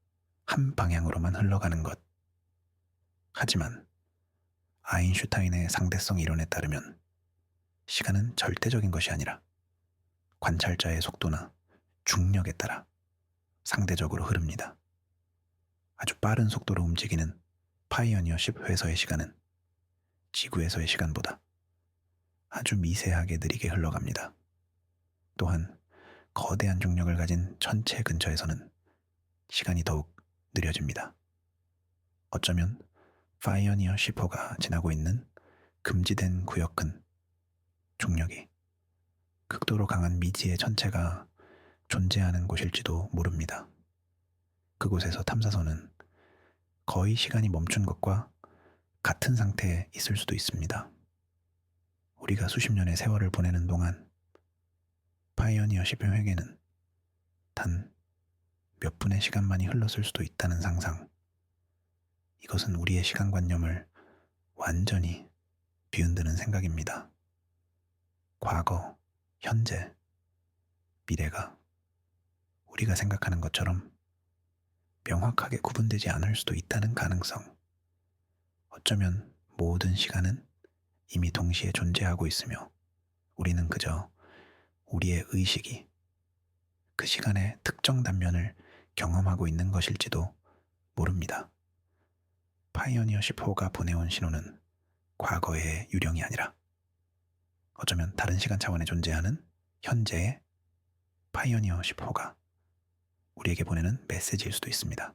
한 방향으로만 흘러가는 것. 하지만 아인슈타인의 상대성 이론에 따르면 시간은 절대적인 것이 아니라 관찰자의 속도나 중력에 따라 상대적으로 흐릅니다. 아주 빠른 속도로 움직이는 파이오니어 10회서의 시간은 지구에서의 시간보다 아주 미세하게 느리게 흘러갑니다. 또한 거대한 중력을 가진 천체 근처에서는 시간이 더욱 느려집니다. 어쩌면 파이오니어 10호가 지나고 있는 금지된 구역은 중력이 극도로 강한 미지의 천체가 존재하는 곳일지도 모릅니다. 그곳에서 탐사선은 거의 시간이 멈춘 것과 같은 상태에 있을 수도 있습니다. 우리가 수십 년의 세월을 보내는 동안 파이오니어 10회에게는 단 몇 분의 시간만이 흘렀을 수도 있다는 상상. 이것은 우리의 시간관념을 완전히 뒤흔드는 생각입니다. 과거, 현재, 미래가 우리가 생각하는 것처럼 명확하게 구분되지 않을 수도 있다는 가능성. 어쩌면 모든 시간은 이미 동시에 존재하고 있으며 우리는 그저 우리의 의식이 그 시간의 특정 단면을 경험하고 있는 것일지도 모릅니다. 파이오니어 10호가 보내온 신호는 과거의 유령이 아니라 어쩌면 다른 시간 차원에 존재하는 현재의 파이오니어 10호가 우리에게 보내는 메시지일 수도 있습니다.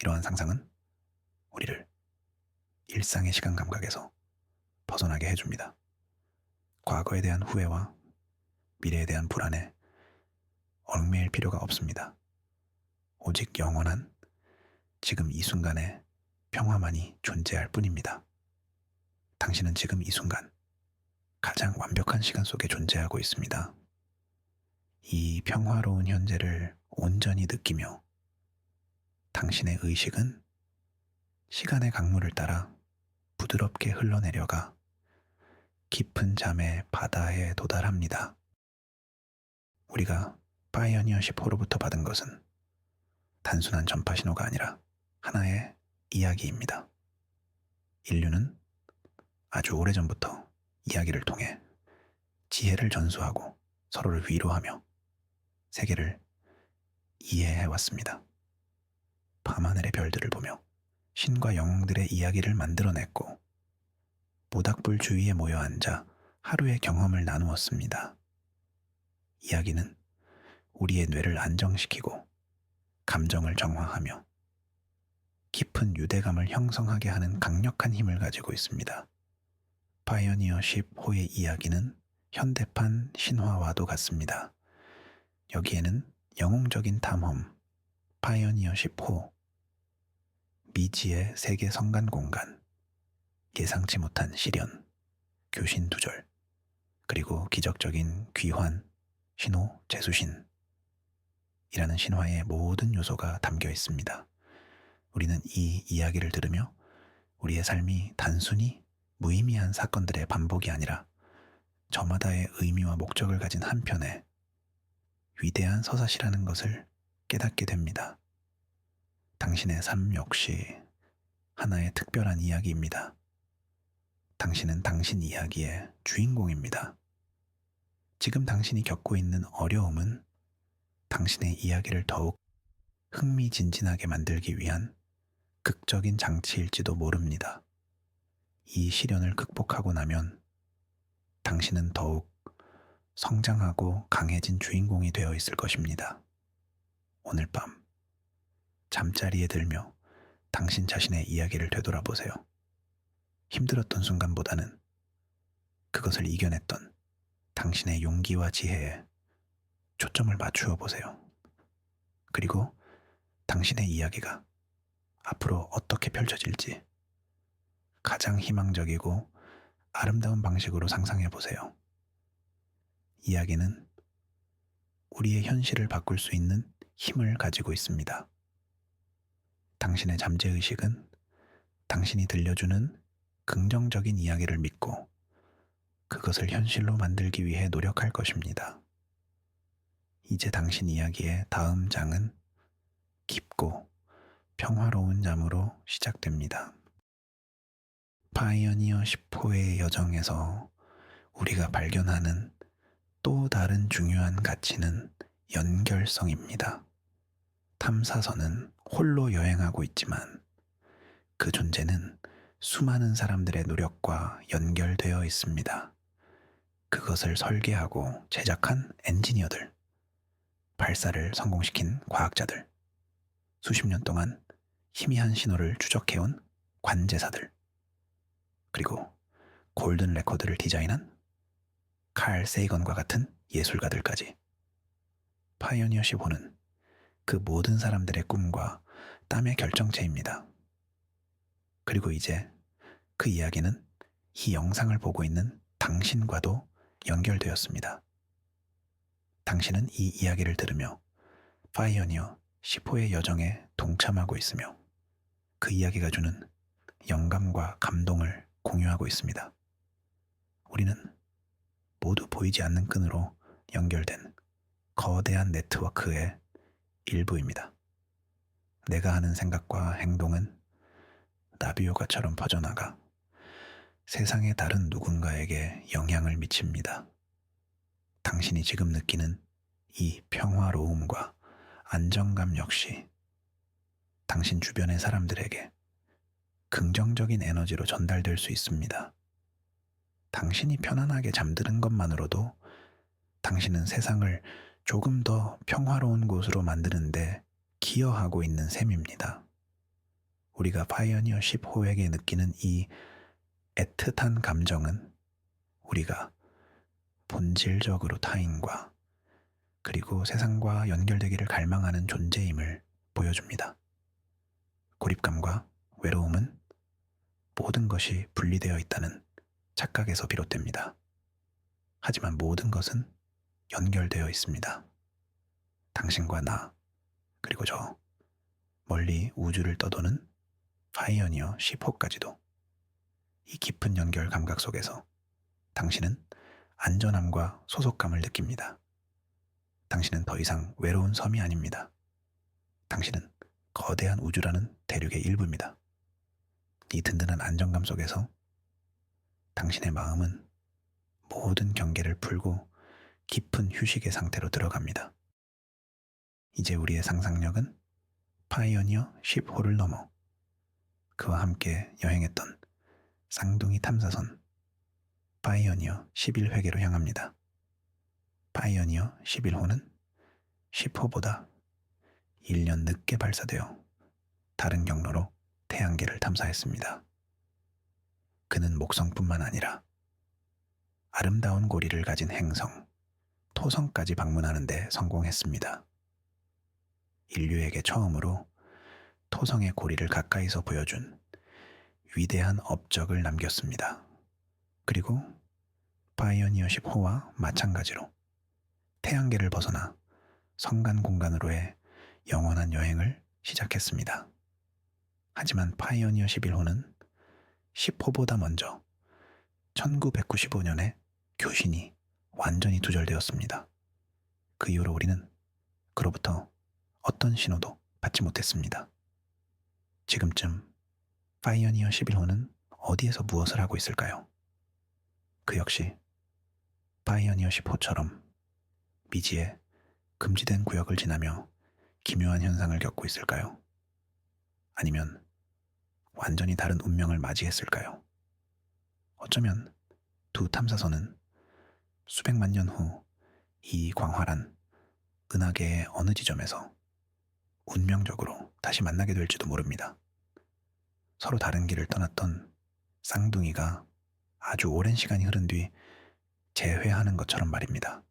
이러한 상상은 우리를 일상의 시간 감각에서 벗어나게 해줍니다. 과거에 대한 후회와 미래에 대한 불안에 얽매일 필요가 없습니다. 오직 영원한 지금 이 순간의 평화만이 존재할 뿐입니다. 당신은 지금 이 순간 가장 완벽한 시간 속에 존재하고 있습니다. 이 평화로운 현재를 온전히 느끼며 당신의 의식은 시간의 강물을 따라 부드럽게 흘러내려가 깊은 잠의 바다에 도달합니다. 우리가 파이오니어 10호로부터 받은 것은 단순한 전파 신호가 아니라 하나의 이야기입니다. 인류는 아주 오래전부터 이야기를 통해 지혜를 전수하고 서로를 위로하며 세계를 이해해왔습니다. 밤하늘의 별들을 보며 신과 영웅들의 이야기를 만들어냈고 모닥불 주위에 모여 앉아 하루의 경험을 나누었습니다. 이야기는 우리의 뇌를 안정시키고 감정을 정화하며 깊은 유대감을 형성하게 하는 강력한 힘을 가지고 있습니다. 파이오니어 10호의 이야기는 현대판 신화와도 같습니다. 여기에는 영웅적인 탐험, 파이오니어 10호, 미지의 세계 성간 공간, 예상치 못한 시련, 교신 두절, 그리고 기적적인 귀환, 신호, 재수신 이라는 신화의 모든 요소가 담겨 있습니다. 우리는 이 이야기를 들으며 우리의 삶이 단순히 무의미한 사건들의 반복이 아니라 저마다의 의미와 목적을 가진 한편의 위대한 서사시라는 것을 깨닫게 됩니다. 당신의 삶 역시 하나의 특별한 이야기입니다. 당신은 당신 이야기의 주인공입니다. 지금 당신이 겪고 있는 어려움은 당신의 이야기를 더욱 흥미진진하게 만들기 위한 극적인 장치일지도 모릅니다. 이 시련을 극복하고 나면 당신은 더욱 성장하고 강해진 주인공이 되어 있을 것입니다. 오늘 밤 잠자리에 들며 당신 자신의 이야기를 되돌아보세요. 힘들었던 순간보다는 그것을 이겨냈던 당신의 용기와 지혜에 초점을 맞추어 보세요. 그리고 당신의 이야기가 앞으로 어떻게 펼쳐질지 가장 희망적이고 아름다운 방식으로 상상해 보세요. 이야기는 우리의 현실을 바꿀 수 있는 힘을 가지고 있습니다. 당신의 잠재의식은 당신이 들려주는 긍정적인 이야기를 믿고 그것을 현실로 만들기 위해 노력할 것입니다. 이제 당신 이야기의 다음 장은 깊고 평화로운 잠으로 시작됩니다. 파이오니어 10호의 여정에서 우리가 발견하는 또 다른 중요한 가치는 연결성입니다. 탐사선은 홀로 여행하고 있지만 그 존재는 수많은 사람들의 노력과 연결되어 있습니다. 그것을 설계하고 제작한 엔지니어들, 발사를 성공시킨 과학자들, 수십 년 동안 희미한 신호를 추적해온 관제사들, 그리고 골든 레코드를 디자인한 칼 세이건과 같은 예술가들까지. 파이오니어 15는 그 모든 사람들의 꿈과 땀의 결정체입니다. 그리고 이제 그 이야기는 이 영상을 보고 있는 당신과도 연결되었습니다. 당신은 이 이야기를 들으며 파이오니어 10호의 여정에 동참하고 있으며 그 이야기가 주는 영감과 감동을 공유하고 있습니다. 우리는 모두 보이지 않는 끈으로 연결된 거대한 네트워크의 일부입니다. 내가 하는 생각과 행동은 나비효과처럼 퍼져나가 세상의 다른 누군가에게 영향을 미칩니다. 당신이 지금 느끼는 이 평화로움과 안정감 역시 당신 주변의 사람들에게 긍정적인 에너지로 전달될 수 있습니다. 당신이 편안하게 잠드는 것만으로도 당신은 세상을 조금 더 평화로운 곳으로 만드는데 기여하고 있는 셈입니다. 우리가 파이어니어 10호에게 느끼는 이 애틋한 감정은 우리가 본질적으로 타인과 그리고 세상과 연결되기를 갈망하는 존재임을 보여줍니다. 고립감과 외로움은 모든 것이 분리되어 있다는 착각에서 비롯됩니다. 하지만 모든 것은 연결되어 있습니다. 당신과 나, 그리고 저, 멀리 우주를 떠도는 파이어니어 10호까지도 이 깊은 연결 감각 속에서 당신은 안전함과 소속감을 느낍니다. 당신은 더 이상 외로운 섬이 아닙니다. 당신은 거대한 우주라는 대륙의 일부입니다. 이 든든한 안정감 속에서 당신의 마음은 모든 경계를 풀고 깊은 휴식의 상태로 들어갑니다. 이제 우리의 상상력은 파이어니어 10호를 넘어 그와 함께 여행했던 쌍둥이 탐사선 파이어니어 11회계로 향합니다. 파이어니어 11호는 10호보다 1년 늦게 발사되어 다른 경로로 태양계를 탐사했습니다. 그는 목성뿐만 아니라 아름다운 고리를 가진 행성, 토성까지 방문하는 데 성공했습니다. 인류에게 처음으로 토성의 고리를 가까이서 보여준 위대한 업적을 남겼습니다. 그리고 파이오니어 10호와 마찬가지로 태양계를 벗어나 성간 공간으로의 영원한 여행을 시작했습니다. 하지만 파이오니어 11호는 10호보다 먼저 1995년에 교신이 완전히 두절되었습니다. 그 이후로 우리는 그로부터 어떤 신호도 받지 못했습니다. 지금쯤 파이오니어 11호는 어디에서 무엇을 하고 있을까요? 그 역시 파이오니어 10호처럼 미지의 금지된 구역을 지나며 기묘한 현상을 겪고 있을까요? 아니면 완전히 다른 운명을 맞이했을까요? 어쩌면 두 탐사선은 수백만 년 후 이 광활한 은하계의 어느 지점에서 운명적으로 다시 만나게 될지도 모릅니다. 서로 다른 길을 떠났던 쌍둥이가 아주 오랜 시간이 흐른 뒤 재회하는 것처럼 말입니다.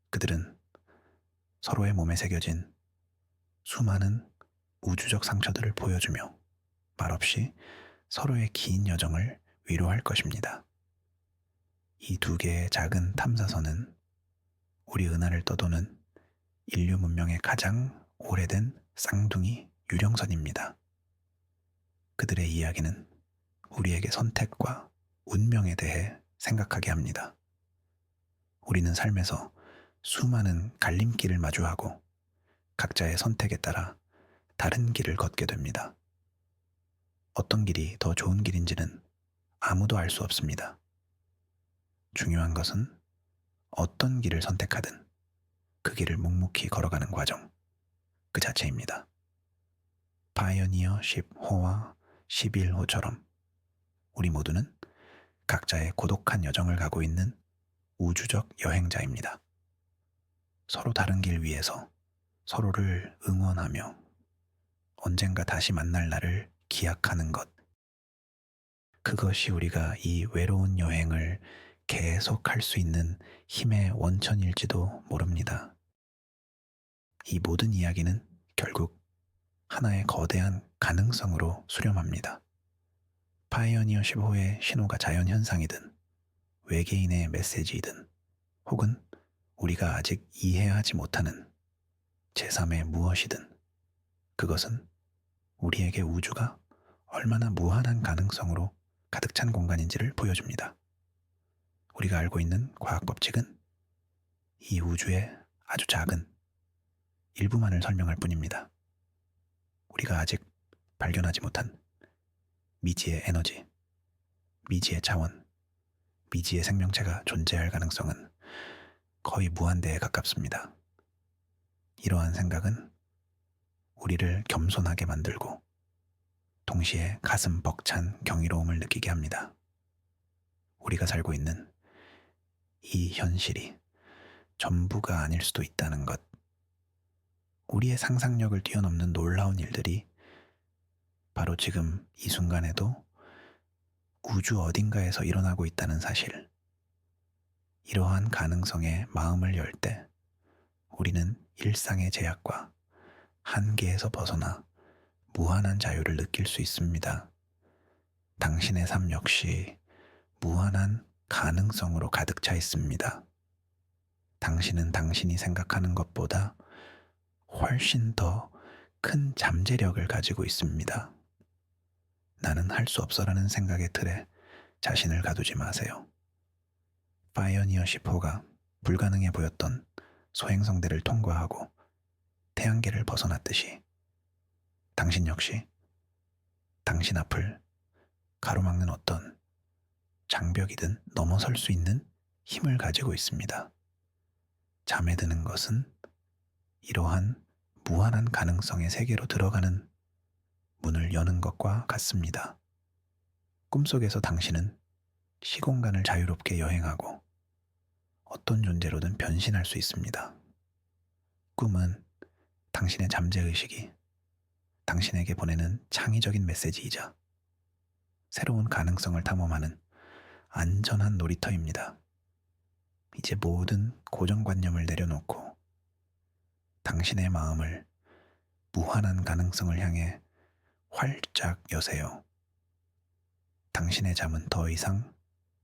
그들은 서로의 몸에 새겨진 수많은 우주적 상처들을 보여주며 말없이 서로의 긴 여정을 위로할 것입니다. 이 두 개의 작은 탐사선은 우리 은하를 떠도는 인류 문명의 가장 오래된 쌍둥이 유령선입니다. 그들의 이야기는 우리에게 선택과 운명에 대해 생각하게 합니다. 우리는 삶에서 수많은 갈림길을 마주하고 각자의 선택에 따라 다른 길을 걷게 됩니다. 어떤 길이 더 좋은 길인지는 아무도 알 수 없습니다. 중요한 것은 어떤 길을 선택하든 그 길을 묵묵히 걸어가는 과정 그 자체입니다. 파이오니어 10호와 11호처럼 우리 모두는 각자의 고독한 여정을 가고 있는 우주적 여행자입니다. 서로 다른 길 위에서 서로를 응원하며 언젠가 다시 만날 날을 기약하는 것. 그것이 우리가 이 외로운 여행을 계속할 수 있는 힘의 원천일지도 모릅니다. 이 모든 이야기는 결국 하나의 거대한 가능성으로 수렴합니다. 파이오니어 15의 신호가 자연현상이든 외계인의 메시지이든 혹은 우리가 아직 이해하지 못하는 제3의 무엇이든 그것은 우리에게 우주가 얼마나 무한한 가능성으로 가득 찬 공간인지를 보여줍니다. 우리가 알고 있는 과학 법칙은 이 우주의 아주 작은 일부만을 설명할 뿐입니다. 우리가 아직 발견하지 못한 미지의 에너지, 미지의 자원, 미지의 생명체가 존재할 가능성은 거의 무한대에 가깝습니다. 이러한 생각은 우리를 겸손하게 만들고 동시에 가슴 벅찬 경이로움을 느끼게 합니다. 우리가 살고 있는 이 현실이 전부가 아닐 수도 있다는 것, 우리의 상상력을 뛰어넘는 놀라운 일들이 바로 지금 이 순간에도 우주 어딘가에서 일어나고 있다는 사실, 이러한 가능성에 마음을 열 때 우리는 일상의 제약과 한계에서 벗어나 무한한 자유를 느낄 수 있습니다. 당신의 삶 역시 무한한 가능성으로 가득 차 있습니다. 당신은 당신이 생각하는 것보다 훨씬 더 큰 잠재력을 가지고 있습니다. 나는 할 수 없어라는 생각의 틀에 자신을 가두지 마세요. 파이어니어 10호가 불가능해 보였던 소행성대를 통과하고 태양계를 벗어났듯이 당신 역시 당신 앞을 가로막는 어떤 장벽이든 넘어설 수 있는 힘을 가지고 있습니다. 잠에 드는 것은 이러한 무한한 가능성의 세계로 들어가는 문을 여는 것과 같습니다. 꿈속에서 당신은 시공간을 자유롭게 여행하고 어떤 존재로든 변신할 수 있습니다. 꿈은 당신의 잠재의식이 당신에게 보내는 창의적인 메시지이자 새로운 가능성을 탐험하는 안전한 놀이터입니다. 이제 모든 고정관념을 내려놓고 당신의 마음을 무한한 가능성을 향해 활짝 여세요. 당신의 잠은 더 이상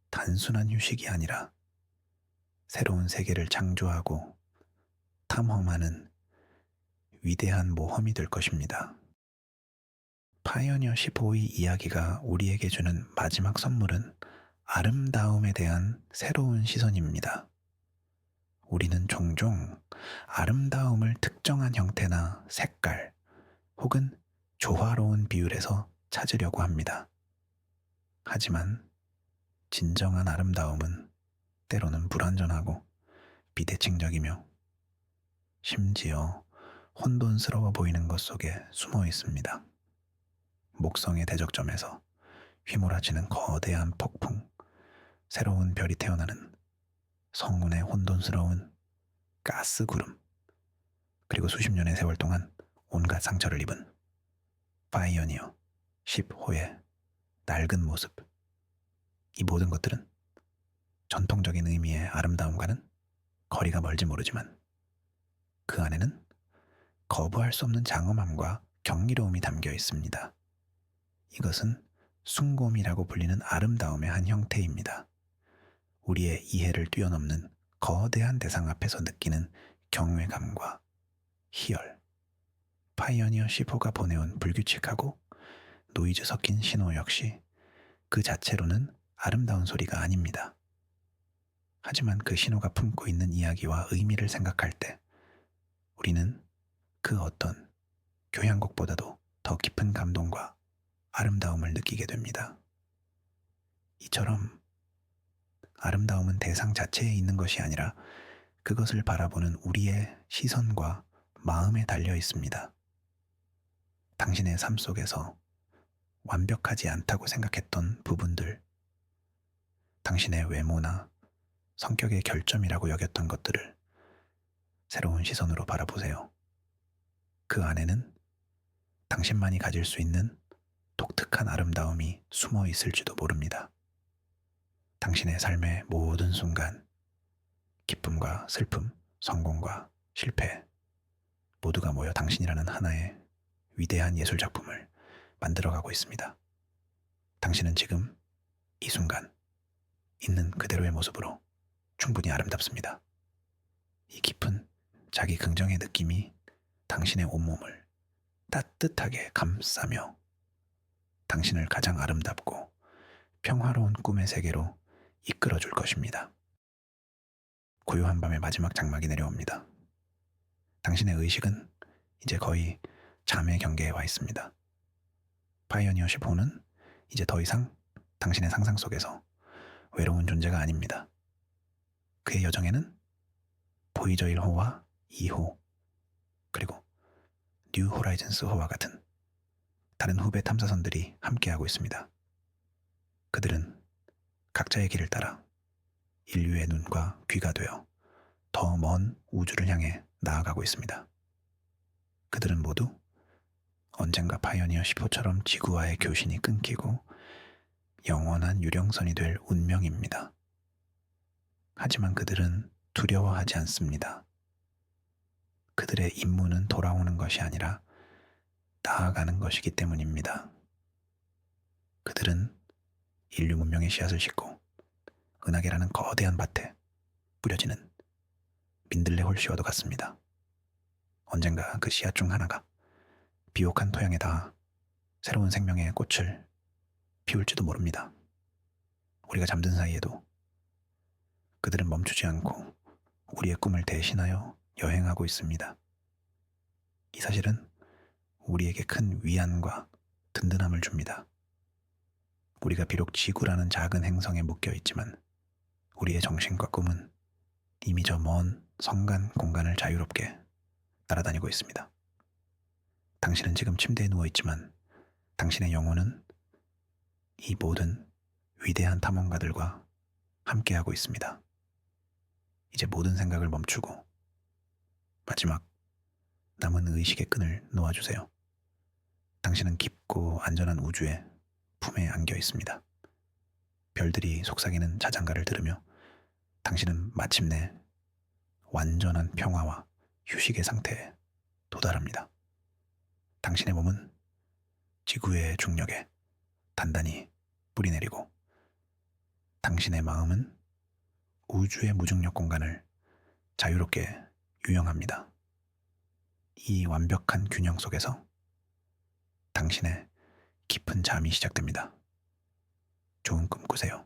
단순한 휴식이 아니라 새로운 세계를 창조하고 탐험하는 위대한 모험이 될 것입니다. 파이어니어 15의 이야기가 우리에게 주는 마지막 선물은 아름다움에 대한 새로운 시선입니다. 우리는 종종 아름다움을 특정한 형태나 색깔 혹은 조화로운 비율에서 찾으려고 합니다. 하지만 진정한 아름다움은 때로는 불완전하고 비대칭적이며 심지어 혼돈스러워 보이는 것 속에 숨어 있습니다. 목성의 대적점에서 휘몰아치는 거대한 폭풍, 새로운 별이 태어나는 성운의 혼돈스러운 가스 구름, 그리고 수십 년의 세월 동안 온갖 상처를 입은 파이어니어 10호의 낡은 모습, 이 모든 것들은 전통적인 의미의 아름다움과는 거리가 멀지 모르지만 그 안에는 거부할 수 없는 장엄함과 경이로움이 담겨 있습니다. 이것은 숭고미라고 불리는 아름다움의 한 형태입니다. 우리의 이해를 뛰어넘는 거대한 대상 앞에서 느끼는 경외감과 희열. 파이어니어 10호가 보내온 불규칙하고 노이즈 섞인 신호 역시 그 자체로는 아름다운 소리가 아닙니다. 하지만 그 신호가 품고 있는 이야기와 의미를 생각할 때 우리는 그 어떤 교향곡보다도 더 깊은 감동과 아름다움을 느끼게 됩니다. 이처럼 아름다움은 대상 자체에 있는 것이 아니라 그것을 바라보는 우리의 시선과 마음에 달려 있습니다. 당신의 삶 속에서 완벽하지 않다고 생각했던 부분들, 당신의 외모나 성격의 결점이라고 여겼던 것들을 새로운 시선으로 바라보세요. 그 안에는 당신만이 가질 수 있는 독특한 아름다움이 숨어 있을지도 모릅니다. 당신의 삶의 모든 순간, 기쁨과 슬픔, 성공과 실패, 모두가 모여 당신이라는 하나의 위대한 예술 작품을 만들어가고 있습니다. 당신은 지금 이 순간 있는 그대로의 모습으로 충분히 아름답습니다. 이 깊은 자기 긍정의 느낌이 당신의 온몸을 따뜻하게 감싸며 당신을 가장 아름답고 평화로운 꿈의 세계로 이끌어줄 것입니다. 고요한 밤의 마지막 장막이 내려옵니다. 당신의 의식은 이제 거의 잠의 경계에 와 있습니다. 파이어니어 10호는 이제 더 이상 당신의 상상 속에서 외로운 존재가 아닙니다. 그의 여정에는 보이저 1호와 2호, 그리고 뉴 호라이즌스 호와 같은 다른 후배 탐사선들이 함께하고 있습니다. 그들은 각자의 길을 따라 인류의 눈과 귀가 되어 더 먼 우주를 향해 나아가고 있습니다. 그들은 모두 언젠가 파이어니어 10호처럼 지구와의 교신이 끊기고 영원한 유령선이 될 운명입니다. 하지만 그들은 두려워하지 않습니다. 그들의 임무는 돌아오는 것이 아니라 나아가는 것이기 때문입니다. 그들은 인류 문명의 씨앗을 싣고 은하계라는 거대한 밭에 뿌려지는 민들레 홀씨와도 같습니다. 언젠가 그 씨앗 중 하나가 비옥한 토양에 닿아 새로운 생명의 꽃을 피울지도 모릅니다. 우리가 잠든 사이에도 그들은 멈추지 않고 우리의 꿈을 대신하여 여행하고 있습니다. 이 사실은 우리에게 큰 위안과 든든함을 줍니다. 우리가 비록 지구라는 작은 행성에 묶여 있지만 우리의 정신과 꿈은 이미 저 먼 성간 공간을 자유롭게 날아다니고 있습니다. 당신은 지금 침대에 누워 있지만 당신의 영혼은 이 모든 위대한 탐험가들과 함께하고 있습니다. 이제 모든 생각을 멈추고 마지막 남은 의식의 끈을 놓아주세요. 당신은 깊고 안전한 우주의 품에 안겨 있습니다. 별들이 속삭이는 자장가를 들으며 당신은 마침내 완전한 평화와 휴식의 상태에 도달합니다. 당신의 몸은 지구의 중력에 단단히 뿌리내리고 당신의 마음은 우주의 무중력 공간을 자유롭게 유영합니다. 이 완벽한 균형 속에서 당신의 깊은 잠이 시작됩니다. 좋은 꿈 꾸세요.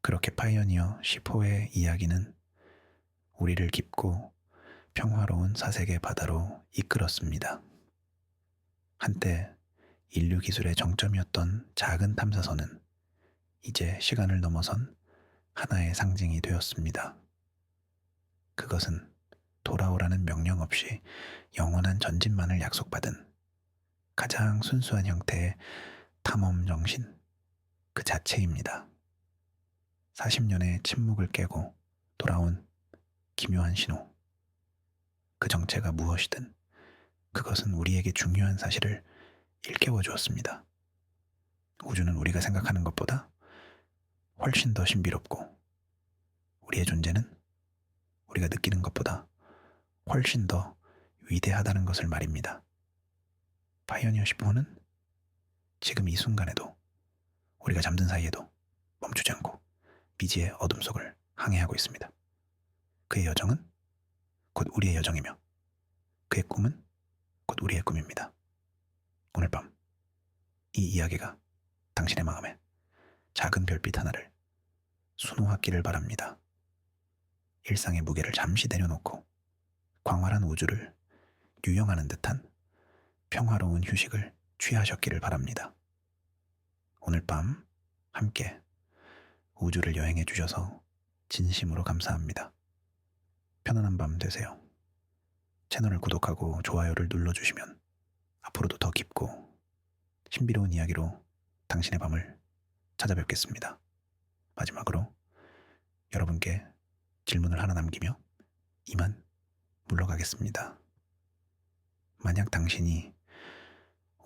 그렇게 파이어니어 10호의 이야기는 우리를 깊고 평화로운 사색의 바다로 이끌었습니다. 한때 인류 기술의 정점이었던 작은 탐사선은 이제 시간을 넘어선 하나의 상징이 되었습니다. 그것은 돌아오라는 명령 없이 영원한 전진만을 약속받은 가장 순수한 형태의 탐험 정신 그 자체입니다. 40년의 침묵을 깨고 돌아온 기묘한 신호. 그 정체가 무엇이든 그것은 우리에게 중요한 사실을 일깨워 주었습니다. 우주는 우리가 생각하는 것보다 훨씬 더 신비롭고 우리의 존재는 우리가 느끼는 것보다 훨씬 더 위대하다는 것을 말입니다. 파이어니어 10호는 지금 이 순간에도 우리가 잠든 사이에도 멈추지 않고 미지의 어둠 속을 항해하고 있습니다. 그의 여정은 곧 우리의 여정이며 그의 꿈은 곧 우리의 꿈입니다. 오늘 밤 이 이야기가 당신의 마음에 작은 별빛 하나를 수놓았기를 바랍니다. 일상의 무게를 잠시 내려놓고 광활한 우주를 유영하는 듯한 평화로운 휴식을 취하셨기를 바랍니다. 오늘 밤 함께 우주를 여행해 주셔서 진심으로 감사합니다. 편안한 밤 되세요. 채널을 구독하고 좋아요를 눌러주시면 앞으로도 더 깊고 신비로운 이야기로 당신의 밤을 찾아뵙겠습니다. 마지막으로 여러분께 질문을 하나 남기며 이만 물러가겠습니다. 만약 당신이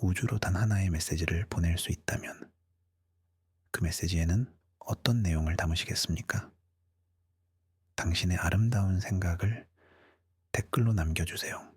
우주로 단 하나의 메시지를 보낼 수 있다면 그 메시지에는 어떤 내용을 담으시겠습니까? 당신의 아름다운 생각을 댓글로 남겨주세요.